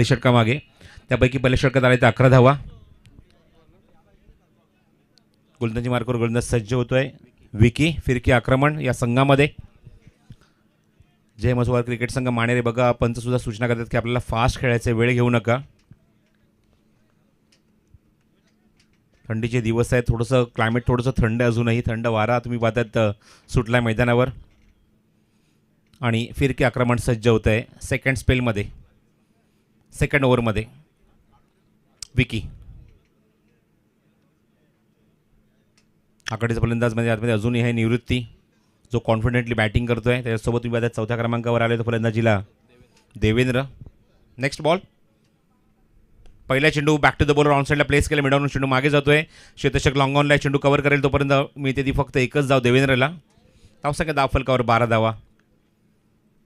षटकामागे त्यापैकी पहिल्या षटकात आले ते 11 धावा. गोलंदाजी मार्कवर गोलंदाज सज्ज होतोय. विकी फिरकी आक्रमण या संघामध्ये. जय मसवार क्रिकेट संघ मानेरे बघा पंच सुद्धा सूचना करतात की आपल्याला फास्ट खेळायचे, वेळ घेऊ नका. थंडीचे दिवस आहेत, थोडंसं क्लायमेट थोडंसं थंड, अजूनही थंड वारा तुम्ही पाहतात सुटलाय मैदानावर. आणि फिरकी आक्रमण सज्ज होत आहे सेकंड स्पेलमध्ये, सेकंड ओव्हरमध्ये. विकी आकडेचा फलंदाज म्हणजे आतमध्ये अजूनही आहे निवृत्ती. जो कॉन्फिडेंटली बॅटिंग करतोय. त्याच्यासोबत तुम्ही आता चौथ्या क्रमांकावर आले तो फलंदाजीला देवेंद्र. Next ball. पहिला चेंडू back to the bowler on साईडला प्लेस केला. मिडॉन चेंडू मागे जातोय. क्षेत्ररक्षक लॉंग ऑनला चेंडू कव्हर करेल तोपर्यंत मिळते ती फक्त एकच धाव देवेंद्रला. धावसंख्या धावफलकावर 12 धावा.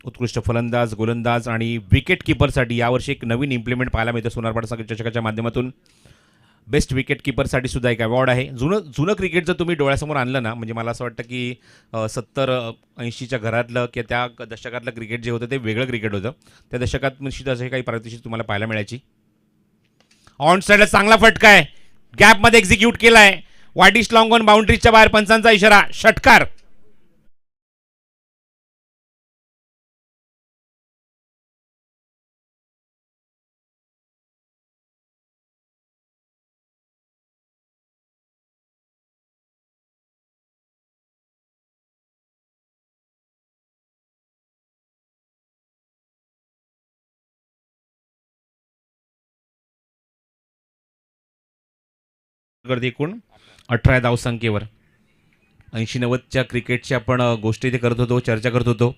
उत्कृष्ट फलंदाज, गोलंदाज आणि विकेट किपरसाठी यावर्षी एक नवीन इम्प्लिमेंट पाहायला मिळतं सोनारपाडा संघ चषकाच्या माध्यमातून. बेस्ट विकेट किपरसाठी सुद्धा एक अवॉर्ड आहे. जुनं क्रिकेट जर तुम्ही डोळ्यासमोर आणलं ना, म्हणजे मला असं वाटतं की 70-80च्या घरातलं किंवा त्या दशकातलं क्रिकेट जे होतं ते वेगळं क्रिकेट होतं. त्या दशकात निश्चित असे काही पारितोषिक तुम्हाला पाहायला मिळायची. ऑन साईडला चांगला फटका आहे. गॅपमध्ये एक्झिक्यूट केला आहे. वाईडिश लॉंग ऑन बाउंड्रीच्या बाहेर पंचांचा इशारा. षटकार. करते एकूण 18 धावसंख्येवर. 80-90च्या क्रिकेटची आपण गोष्टी ते करत होतो, चर्चा करत होतो.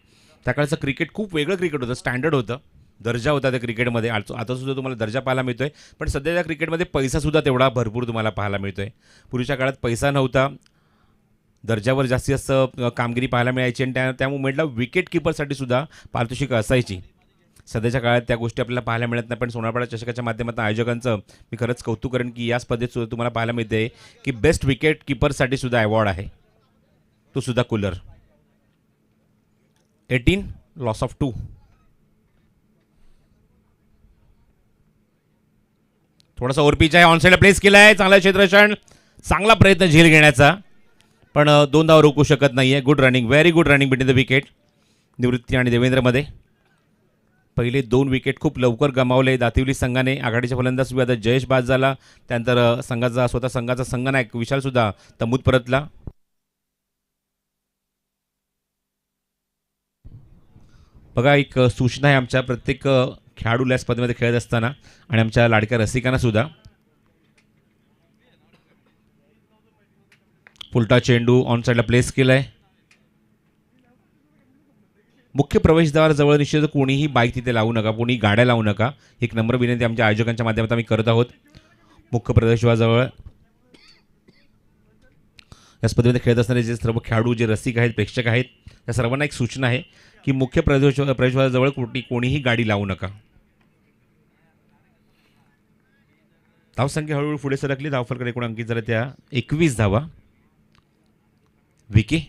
त्या काळचं क्रिकेट खूप वेगळं क्रिकेट होतं. स्टँडर्ड होतं. दर्जा होता त्या क्रिकेटमध्ये. आता सुद्धा तुम्हाला दर्जा पाहायला मिळतोय. पण सध्याच्या क्रिकेटमध्ये पैसासुद्धा तेवढा भरपूर तुम्हाला पाहायला मिळतोय. पूर्वीच्या काळात पैसा नव्हता. दर्जावर जास्तीत जास्त कामगिरी पाहायला मिळायची आणि त्या मुवमेंटला विकेट किपरसाठी सुद्धा पारितोषिक असायची. सध्याच्या काळात त्या गोष्टी आपल्याला पाहायला मिळत नाही. पण सोनारपाडा चषकाच्या माध्यमातून आयोजकांचं मी खरंच कौतुक करेन की या स्पर्धेत सुद्धा तुम्हाला पाहायला मिळते की बेस्ट विकेट किपरसाठी सुद्धा अवॉर्ड आहे. तो सुद्धा कूलर. 18 loss of 2. थोडासा ओव्हरपिच आहे. ऑन साईडला प्लेस केला आहे. चांगला क्षेत्ररक्षण. चांगला प्रयत्न झेल घेण्याचा. पण 2 धाव रोखू शकत नाही आहे. Good running, very good running between the wicket. Nivrutti आणि देवेंद्रमध्ये पहिले 2 विकेट खूप लवकर गमावले दातिवली संघाने. आघाडीच्या फलंदाज आता जयेश बाद झाला. त्यानंतर स्वतः संघाचा संघनायक विशालसुद्धा तंबूत परतला. बघा, एक सूचना आहे आमच्या प्रत्येक खेळाडूला या स्पर्धेमध्ये खेळत असताना आणि आमच्या लाडक्या रसिकांना सुद्धा. फुलटा चेंडू ऑन साईडला प्लेस केला आहे. मुख्य प्रवेशद्वाराजवळ निश्चित कोणीही बाईक तिथे लावू नका, कोणी गाड्या लावू नका. एक नम्र विनंती आमच्या आयोजकांच्या माध्यमातून आम्ही करत आहोत. मुख्य प्रवेशद्वाराजवळ या स्पर्धेमध्ये खेळत असणारे जे सर्व खेळाडू, जे रसिक आहेत, प्रेक्षक आहेत, त्या सर्वांना एक सूचना आहे की मुख्य प्रवेशद्वाराजवळ कोणीही गाडी लावू नका. धावसंख्या हळूहळू पुढे सरकली. धावफलक एकूण अंकित झाले त्या 21 धावा. विके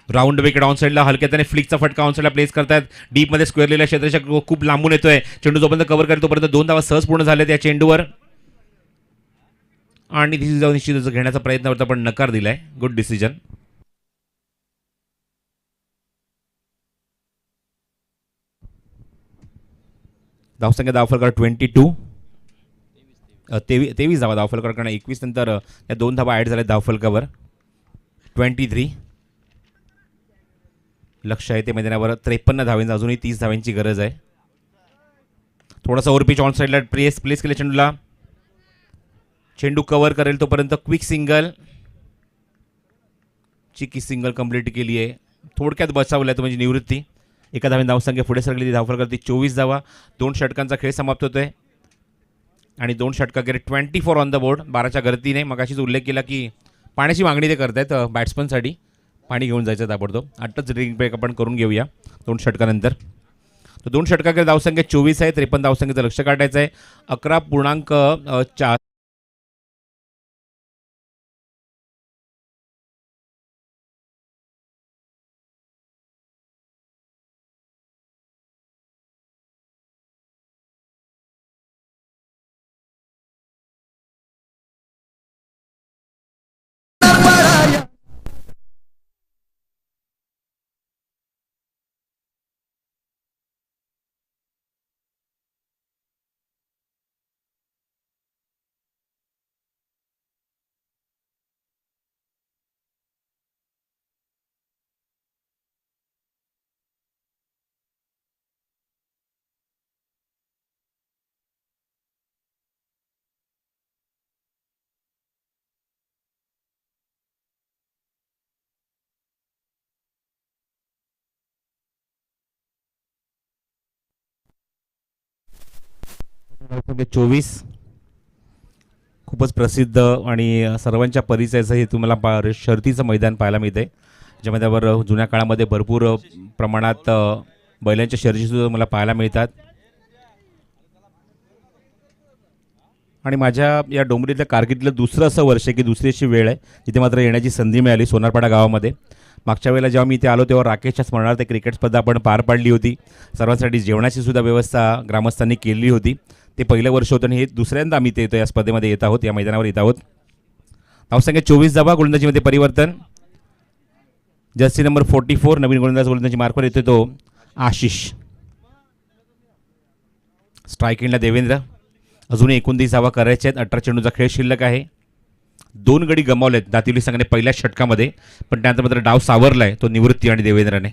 राऊंड विकेट ऑन साईडला हलक्या त्याने फ्लिकचा फटका ऑन साईडला प्लेस करतात. डीपमध्ये स्क्वेअरलेल्या क्षेत्राच्या खूप लांबून येतोय. चेंडू जोपर्यंत कव्हर करेल तोपर्यंत 2 धावा सहज पूर्ण झाल्या त्या चेंडूवर. आणि तिथे जाऊन निश्चित घेण्याचा प्रयत्न होता पण नकार दिलाय. Good decision. धावसंख्या धावफलकावर 22. 23 धावा धावफलकावर. 21 नंतर या 2 धावा ॲड झाल्या धावफलकावर. 23. लक्ष आहे ते मैदानावर. 53 धावांचा अजूनही 30 धावांची गरज आहे. थोडासा ओव्हरपिच ऑन साईडला प्लेस केले चेंडूला. चेंडू कव्हर करेल तोपर्यंत क्विक सिंगल. चिकी सिंगल कंप्लीट केली आहे. थोडक्यात बचावल्या तो म्हणजे निवृत्ती. एका धावेने धावसंख्या पुढे सरकली. धावफल करते 24 धावा. 2 षटकांचा खेळ समाप्त होतोय आणि 2 षटका गेले. 24 ऑन द बोर्ड. 12च्या गरतीने मगाशीच उल्लेख केला की पाण्याची मागणी ते करतायत बॅट्समनसाठी. पाणी घेऊन जायचं ताबडतोब. आत्ताच ड्रिंक ब्रेक आपण करून घेऊया 2 षटकानंतर. तर 2 षटकाकडे धावसंख्या 24 आहे. 53 धावसंख्येचं लक्ष काढायचं आहे. 11.4 24. खूपच प्रसिद्ध आणि सर्वांच्या परिचयाचं हे तुम्हाला शर्तीचं मैदान पाहायला मिळते, ज्यामध्ये जुन्या काळामध्ये भरपूर प्रमाणात बैलांच्या शर्यतीसुद्धा मला पाहायला मिळतात. आणि माझ्या या डोंगरीतल्या कारकिर्दीतलं दुसरं असं वर्ष आहे की दुसरी अशी वेळ आहे जिथे मात्र येण्याची संधी मिळाली सोनारपाडा गावामध्ये. मागच्या वेळेला जेव्हा मी इथे आलो तेव्हा राकेशच्या स्मरणार्थ क्रिकेट स्पर्धा आपण पार पाडली होती. सर्वांसाठी जेवणाची सुद्धा व्यवस्था ग्रामस्थांनी केली होती. ते पहिलं वर्ष होतं आणि हे दुसऱ्यांदा आम्ही ते येतो या स्पर्धेमध्ये येत आहोत, या मैदानावर येत आहोत. धावसंख्या 24 धावा. गोलंदाजीमध्ये परिवर्तन. जर्सी नंबर 44 नवीन गोलंदाजी मार्कवर येतो तो आशिष. स्ट्राईक एंडला देवेंद्र. अजूनही 29 धावा करायच्या आहेत. 18 चेंडूचा खेळ शिल्लक आहे. 2 गडी गमावलेत दातिवली संघाने पहिल्या षटकामध्ये, पण त्यानंतर मात्र डाव सावरलाय तो निवृत्ती आणि देवेंद्रने.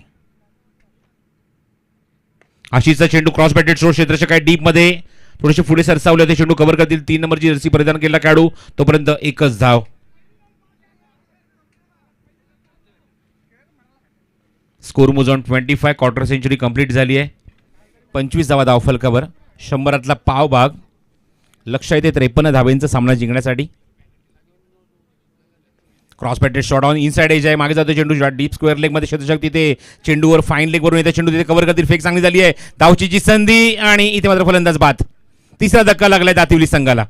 आशिषचा चेंडू क्रॉस बॅटेड शोध क्षेत्राच्या काय डीपमध्ये थोडेसे पुढे सरसावले होते. चेंडू कव्हर करतील 3 नंबरची जर्सी परिधान केला खेळाडू, तोपर्यंत एकच धाव. स्कोर मोजून 25. क्वार्टर सेंचुरी कंप्लीट झाली आहे. 25 धावा धावफलकावर. 100तला पाव भाग. लक्ष येते 53 धावेंचा सामना जिंकण्यासाठी. Cross batted shot on inside edge आहे. मागे जातो चेंडू डीप स्क्वेअर लेग मध्ये क्षेत्रशक तिथे चेंडूवर फाईन लेग वरून येते. चेंडू तिथे कव्हर करतील. फेक चांगली झाली आहे. धावचीची संधी आणि इथे मात्र फलंदाज बाद. तिसरा धक्का लागलाय दातिवली संघाला.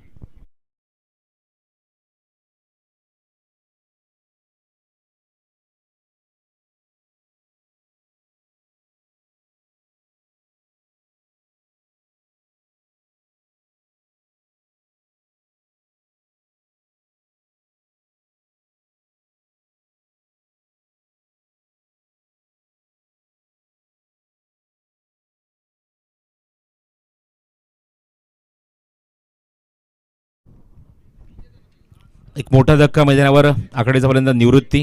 एक मोठा धक्का मैदानावर आकडेचा फलंदाज निवृत्ती,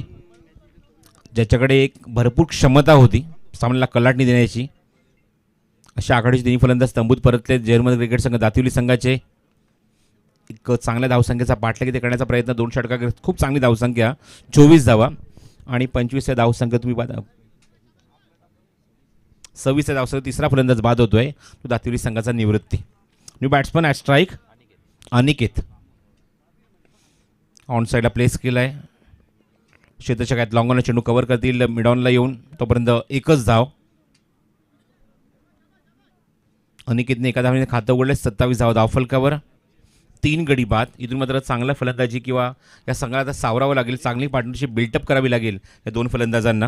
ज्याच्याकडे एक भरपूर क्षमता होती सामन्याला कलाटणी देण्याची, अशा आघाडीचे तिन्ही फलंदाज तंबूत परतले. जर्मन क्रिकेट संघ दातिवली संघाचे एक चांगल्या धावसंख्येचा पाठलाग करण्याचा प्रयत्न. 2 षटका खूप चांगली धावसंख्या 24 धावा आणि 25 या धावसंख्या तुम्ही 26 या धावसंख्या. तिसरा फलंदाज बाद होतोय तो दातिवली संघाचा Nivrutti. New batsman at strike Aniket. On साईडला प्लेस केलाय. क्षेत्रचकात लॉंगॉनला चेंडू कव्हर करतील मिडॉनला येऊन, तोपर्यंत एकच धाव. अनिकेतने एका धावने खातं उघडले. 27 धावा धावफलकावर. 3 गडी बाद. इथून मात्र चांगला फलंदाजी किंवा या संघाला सावरावं लागेल. चांगली पार्टनरशिप बिल्टअप करावी लागेल या 2 फलंदाजांना.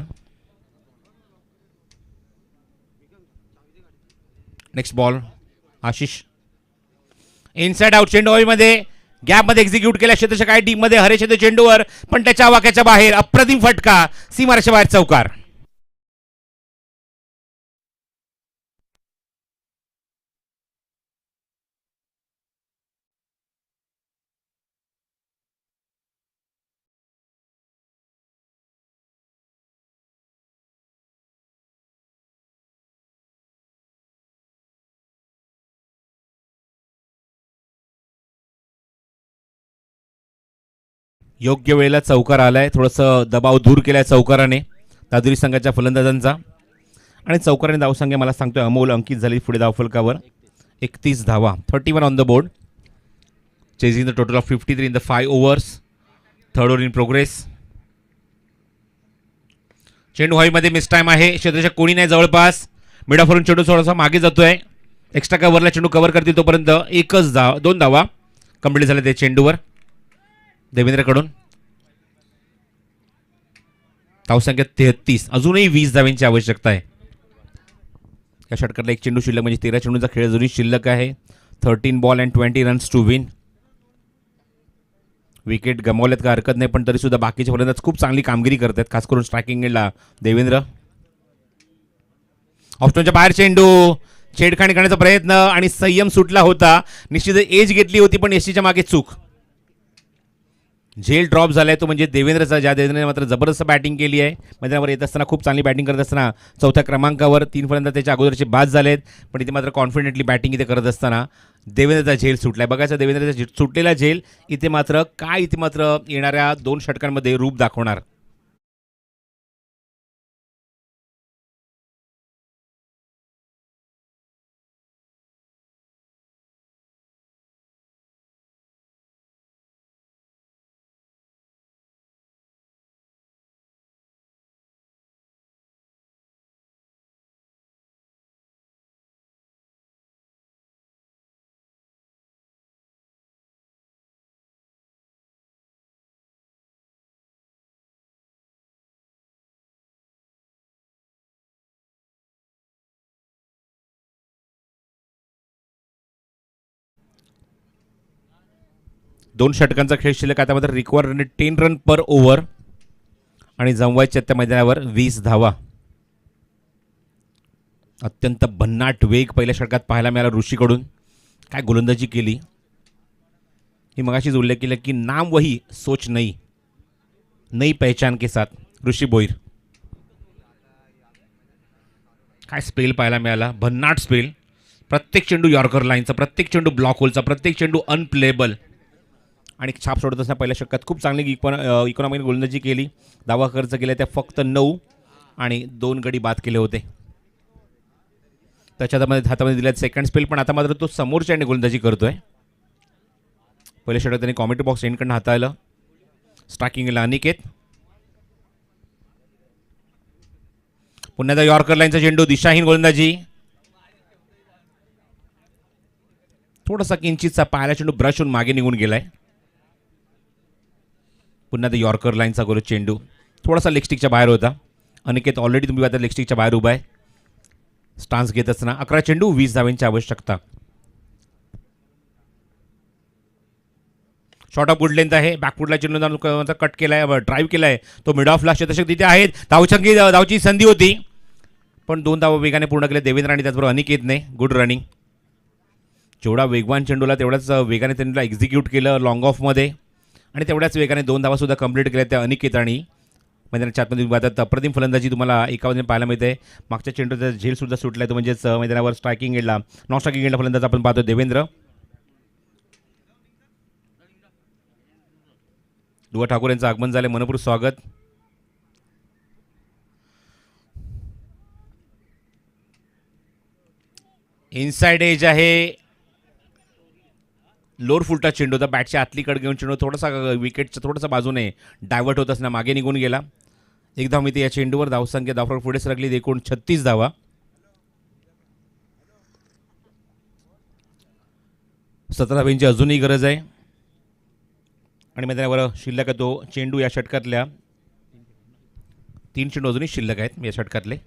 Next ball Ashish. Inside out. चेंडू हवेमध्ये गॅपमध्ये एक्झिक्यूट केल्या क्षेत्राच्या काय टीममध्ये हरेश येतो चेंडूवर, पण त्याच्या वाक्याच्या बाहेर. अप्रतिम फटका. सीमारेषेच्या बाहेर चौकार. योग्य वेळेला चौकार आलाय. थोडंसं दबाव दूर केलाय चौकाराने दादुरी संघाच्या फलंदाजांचा, आणि चौकाराने धावसंख्या मला सांगतोय अमोल अंकित झाली पुढे धावफलकावर. 31 धावा. 31 on the board. Chasing the total of 53 in the 5 overs. Third over in progress. चेंडू हवेमध्ये मिस टाइम आहे. क्षेत्राच्या कोणी नाही जवळपास. मिडाफोरून चेंडू थोडासा मागे जातोय. एक्स्ट्रा कव्हरला चेंडू कव्हर करतील तोपर्यंत एकच धाव. 2 धावा कंप्लीट झाल्या त्या चेंडूवर देवेंद्रकडून. धावसंख्या 33. अजूनही 20 धावांची आवश्यकता आहे. या षटकातला एक चेंडू शिल्लक, म्हणजे 13 चेंडूचा खेळ जरी शिल्लक आहे. 13 ball and 20 runs to win. Wicket गमावल्यात का हरकत नाही, पण तरी सुद्धा बाकीचे फलंदाज खूप चांगली कामगिरी करतात, खास करून स्ट्रायकिंग एंडला देवेंद्र. ऑप्शनच्या बाहेर चेंडू. छेडखाणी करण्याचा प्रयत्न आणि संयम सुटला होता. निश्चित एज घेतली होती, पण यशीच्या मागे चूक. झेल ड्रॉप झालाय तो म्हणजे देवेंद्रचा, ज्या देवेंद्रने मात्र जबरदस्त बॅटिंग केली आहे. मैदानावर येत असताना खूप चांगली बॅटिंग करत असताना 4थ्या क्रमांकावर 3 फलंदाज त्याच्या अगोदरचे बाद झालेत, पण इथे मात्र कॉन्फिडेंटली बॅटिंग इथे करत असताना देवेंद्रचा झेल सुटलाय. बघायचा देवेंद्रचा सुटलेला झेल इथे मात्र येणाऱ्या 2 षटकांमध्ये रूप दाखवणार. 2 षटकांचा खेळ शिल्लक आता मात्र रिक्वायर रन 10 रन पर ओव्हर आणि जमवायच्या त्या मैदानावर 20 धावा. अत्यंत भन्नाट वेग पहिल्या षटकात पाहायला मिळाला ऋषीकडून. काय गोलंदाजी केली. ही मगाशीच उल्लेख केला की नाम वही सोच नई नई पहचान के साथ ऋषी भोईर. काय स्पेल पाहायला मिळाला. भन्नाट स्पेल. प्रत्येक चेंडू यॉर्कर लाईनचा, प्रत्येक चेंडू ब्लॉक होलचा, प्रत्येक चेंडू अनप्लेबल आणि छाप सोडत असताना पहिल्या षटकात खूप चांगली इकॉनॉमिक गोलंदाजी केली. धावा खर्च केल्या त्या फक्त 9 आणि 2 गडी बाद केले होते. त्याच्या हातामध्ये दिल्यात सेकंड स्पेल, पण आता मात्र तो समोरच्या गोलंदाजी करतोय. पहिल्या षटकात त्यांनी कॉमेंट्री बॉक्स एंडकडनं हाताळलं. स्ट्रायकिंगला अनिकेत. पुन्हा यॉर्कर लाईनचा चेंडू, दिशाहीन गोलंदाजी. थोडासा किंचितचा पायाला चेंडू ब्रश होऊन मागे निघून गेलाय. पुन्हा यॉर्कर लाईनचा गोल चेंडू थोडासा लेगस्टिकच्या बाहेर होता. अनिकेत ऑलरेडी तुम्ही आता लेगस्टिकच्या बाहेर उभा आहे. स्टान्स घेत असताना 11 चेंडू 20 धावांची आवश्यकता. शॉर्ट ऑफ गुड लेंथ आहे. बॅकफुटला चेंडू कट केलाय, ड्राईव्ह केलाय. तो मिड ऑफला क्षेत्ररक्षक तिथे आहेत. धावची संधी होती, पण 2 धावा वेगाने पूर्ण केले देवेंद्र आणि त्याचबरोबर अनिकेतने. Good running. जेवढा वेगवान चेंडूला तेवढ्याच वेगाने त्यांना एक्झिक्यूट केलं लॉंग ऑफमध्ये आणि तेवढ्याच वेगाने 2 धावासुद्धा कंप्लीट केल्या त्या अनिकेत आणि मैदानाच्या आतमध्ये विभागात अप्रतिम फलंदाजी तुम्हाला एका बाजूने पाहायला मिळते. मागच्या चेंडूचा झेलसुद्धा सुटला, तो म्हणजेच मैदानावर स्ट्रायकिंग एंडला नॉन स्ट्रायकिंग एंडला फलंदाज आपण पाहतो देवेंद्र. दुवा ठाकूर यांचं आगमन झाले. मनपूर्वक स्वागत. इनसाइड एज आहे. लोअर फुलटा चेंडू होता. बॅटच्या आतलीकडे घेऊन चेंडू थोडासा विकेटच्या थोडासा बाजूने डायव्हर्ट होत असताना मागे निघून गेला. एक धाव मिळते या चेंडूवर. धावसंख्या धावफलक पुढे सरकली. एकूण 36 धावा. सतरा धावांची अजूनही गरज आहे आणि मैदानावर शिल्लक आहे तो चेंडू. या षटकातल्या 3 चेंडू अजूनही शिल्लक आहेत या षटकातले.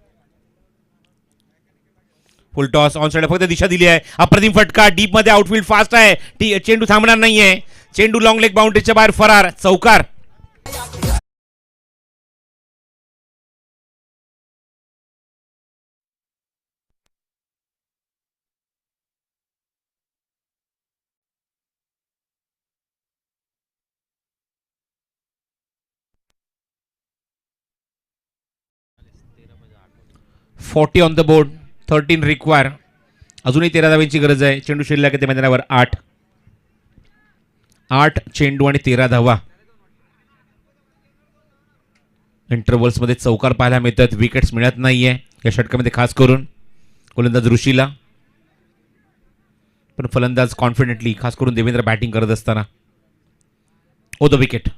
फुल टॉस ऑन साइड फक्त दिशा दिली आहे. अप्रतिम फटका डीप मध्ये. आउटफील्ड फास्ट आहे. चेंडू थांबणार नाहीये. चेंडू लॉंग लेग बाउंड्रीच्या बाहेर फरार. चौकार. $40 ऑन द बोर्ड. 13 रिक्वायर. अजूनही 13 धावांची गरज आहे. चेंडू शिल्लक आहे मैदानावर 8 चेंडू आणि 13 धावा. इंटरव्हल्समध्ये चौकार पाहायला मिळतात. विकेट्स मिळत नाहीये या षटकामध्ये, खास करून गोलंदाज ऋषीला. पण फलंदाज कॉन्फिडेंटली, खास करून देवेंद्र बॅटिंग करत असताना. ओ द विकेट.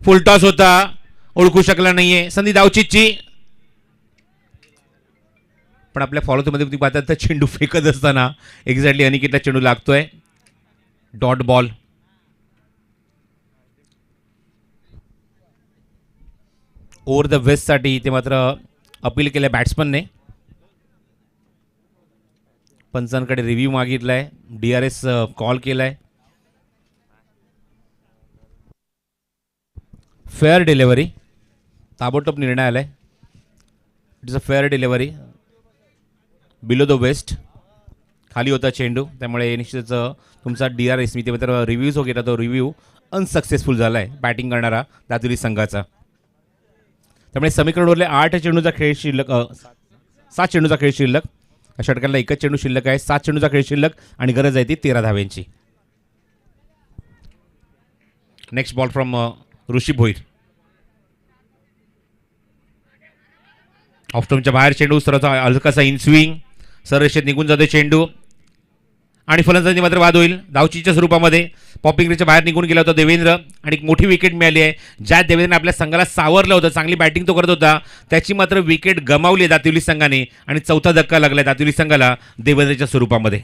फुल टॉस होता, ओळखू शकला नाहीये. संधी धावचीची, पण आपल्या फॉलोमध्ये तुम्ही पाहतात तर चेंडू फेकत असताना एक्झॅक्टली अनिकेतला चेंडू लागतोय. Dot ball. ओव्हर द वेस्टसाठी ते मात्र अपील केलं बॅट्समनने. पंचांकडे रिव्ह्यू मागितलाय. DRS कॉल केलाय. Fair delivery. ताबडतोब निर्णय आलाय. It is a fair delivery. Below the waist. खाली होता चेंडू, त्यामुळे निश्चितच तुमचा DRS मी ते मात्र रिव्ह्यूज वगैरे तो रिव्ह्यू अनसक्सेसफुल झाला आहे बॅटिंग करणारा दातुरी संघाचा. त्यामुळे समीकरणवरले 8 चेंडूचा खेळ शिल्लक, 7 चेंडूचा खेळ शिल्लक. या षटकाला एकच चेंडू शिल्लक आहे. 7 चेंडूचा खेळ शिल्लक आणि गरज आहे ती 13 धाव्यांची. नेक्स्ट बॉल फ्रॉम ऋषी भोईर. ऑफस्टॉमच्या बाहेर चेंडू सरचा हलकासा इन स्विंग. सररेषेत निघून जातो चेंडू आणि फलंदाजी मात्र बाद होईल. धावचीच्या स्वरूपामध्ये पॉपिंग रेच्या बाहेर निघून गेला होता देवेंद्र आणि एक मोठी विकेट मिळाली आहे. ज्या देवेंद्रने आपल्या संघाला सावरलं होतं, चांगली बॅटिंग तो करत होता, त्याची मात्र विकेट गमावली दातिवली संघाने आणि चौथा धक्का लागला दातिवली संघाला देवेंद्रच्या स्वरूपामध्ये.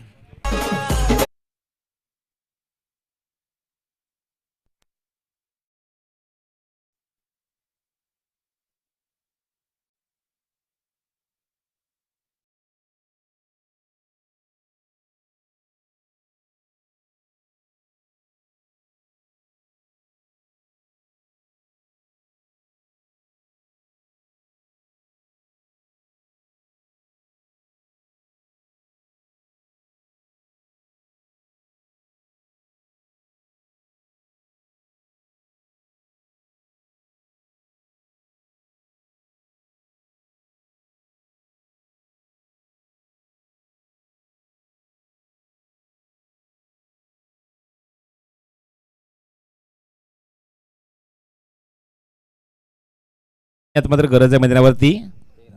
यात मात्र गरज आहे मैदानावरती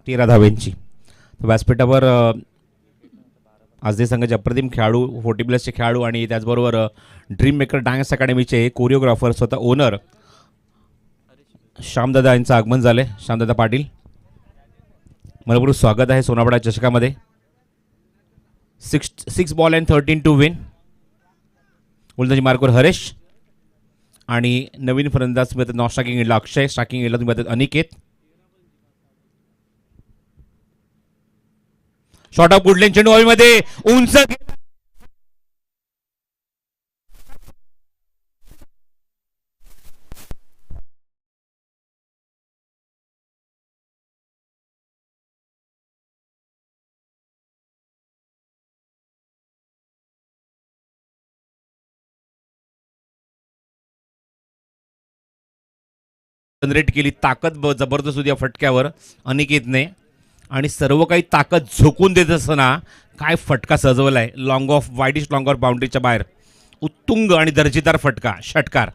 13 धावेंची. तर व्यासपीठावर आजदे संघाचे अप्रतिम खेळाडू, 40+ खेळाडू आणि त्याचबरोबर ड्रीम मेकर डान्स अकॅडमीचे कोरिओग्राफर, स्वतः ओनर श्यामदादा यांचं आगमन झालं. श्यामदादा पाटील, मनपूर्वक स्वागत आहे सोनापडा चषकामध्ये. 6 बॉल अँड 13 टू विन. गोलंदाजी मार्कवर हरेश आणि नवीन फलंदाज तुम्ही आता नॉन स्ट्रायकिंग एंडला अक्षय, स्ट्रायकिंग एंडला तुम्ही आता अनिकेत. शॉर्ट ऑफ गुडलेन चेंडू हवेमध्ये उंच जनरेट केली. ताकद जबरदस्त होती या फटक्यावर अनिकेतने आणि सर्व काही ताकद झोकून देत असताना काय फटका सजवलाय. Long off, wideish long off बाउंड्रीच्या बाहेर उत्तुंग आणि दर्जेदार फटका. षटकार.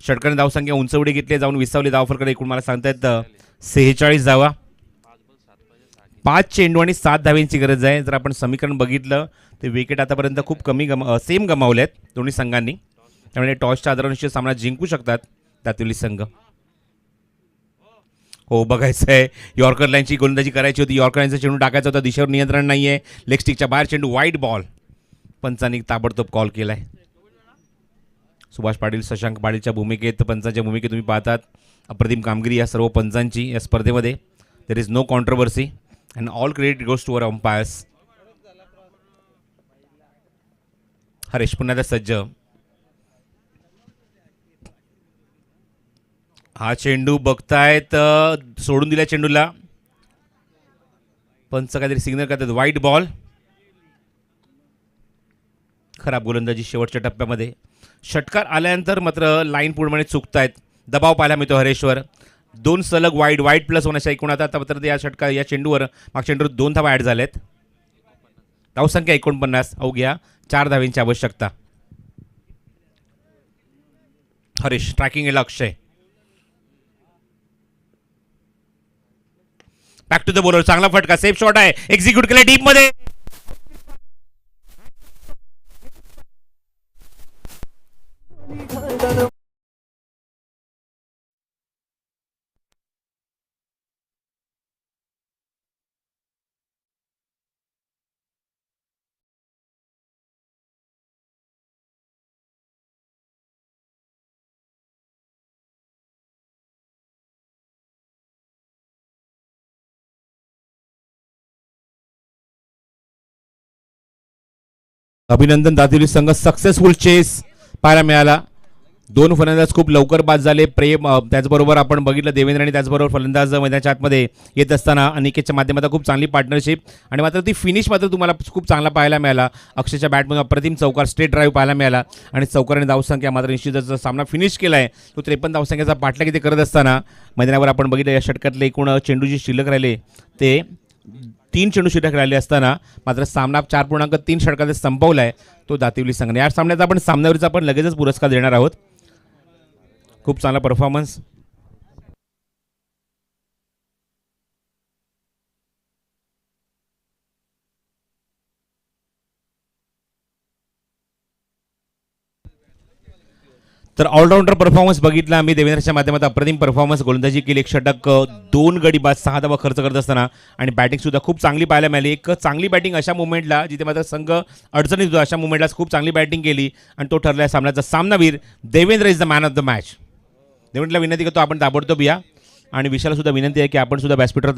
षटकाने धावसंख्या उंचवडी घेतली, जाऊन विसावली. धावफरकडे एकूण मला सांगतायत 46 धावा. 5 चेंडू आणि 7 धाव्यांची गरज आहे. जर आपण समीकरण बघितलं ते विकेट आतापर्यंत खूप कमी सेम गमावले आहेत दोन्ही संघांनी. त्यामुळे टॉसच्या आधारानुसार सामना जिंकू शकतात दातिवली संघ. हो, बघायचं आहे. यॉर्कर लाईनची गोलंदाजी करायची होती. यॉर्कर लाईनचा चेंडू टाकायचा होता. दिशेवर नियंत्रण नाही आहे. लेग स्टिकच्या बाहेर चेंडू, वाईट बॉल. पंचांनी ताबडतोब कॉल केला आहे. सुभाष पाटील, शशांक पाटीलच्या भूमिकेत, पंचांच्या भूमिकेत तुम्ही पाहतात. अप्रतिम कामगिरी या सर्व पंचांची या स्पर्धेमध्ये. There is no controversy and all credit goes to our umpires. Haresh पुन्हा सज्ज. हा चेंडू बघतायत, सोडून दिला चेंडूला. पंच काहीतरी सिग्नल करतात. वाईट बॉल. खराब गोलंदाजी शेवटच्या टप्प्यामध्ये. षटकार आल्यानंतर मात्र लाईन पूर्णपणे चुकतायत. दबाव पाहायला मिळतो हरेशवर. 2 सलग वाईट प्लस होण्याच्या एकूण आता मात्र या चेंडूवर मागच्या चेंडूवर 2 धावा ॲड झाल्यात. धावसंख्या 49, अवघ्या 4 धाव्यांची आवश्यकता. हरेश ट्रॅकिंग एला Akshay. Back to the bowler. चांगला फटका, सेफ शॉट आहे. एक्झिक्यूट केला डीप मध्ये. अभिनंदन. दातिवली संघ सक्सेसफुल चेस पाहायला मिळाला. 2 फलंदाज खूप लवकर बाद झाले. प्रेम, त्याचबरोबर आपण बघितलं देवेंद्र आणि त्याचबरोबर फलंदाज मैदानाच्या आतमध्ये येत असताना अनिकेतच्या माध्यमातून खूप चांगली पार्टनरशिप आणि मात्र ती फिनिश मात्र तुम्हाला खूप चांगला पाहायला मिळाला. अक्षयच्या बॅटमधून अप्रतिम चौकार, स्ट्रेट ड्राईव्ह पाहायला मिळाला आणि चौकाराने धावसंख्या मात्र निश्चितच सामना फिनिश केला आहे. तो 53 धावसंख्येचा पाठलाग इथे करत असताना मैदानावर आपण बघितलं या षटकातले एकूण चेंडू जी शिल्लक राहिले ते 3 चेंडू शिल्लक राहिले असताना मात्र सामना 4.3 षटकात संपवला आहे तो दातिवली संघाने. या सामन्याचा आपण सामनावीरचा आपण लगेचच पुरस्कार देणार आहोत. खूप चांगला परफॉर्मन्स. तर ऑलराऊंडर परफॉर्मन्स बघितला आम्ही देवेंद्रच्या माध्यमात. अप्रतिम परफॉर्मन्स, गोलंदाजी केली, 1 षटक, 2 गडी बाद, 6 धावा खर्च करत असताना आणि बॅटिंग सुद्धा खूप चांगली पाहायला मिळाली. एक चांगली बॅटिंग अशा मुवमेंटला जिथे मात्र संघ अडचणीत होता अशा मुवमेंटला खूप चांगली बॅटिंग केली आणि तो ठरला सामन्याचा सामनावीर. Devendra is the man of the match. देवेंद्रला विनंती करतो आपण ताबडतोब या आणि विशाला सुद्धा विनंती आहे की आपण सुद्धा व्यासपीठावर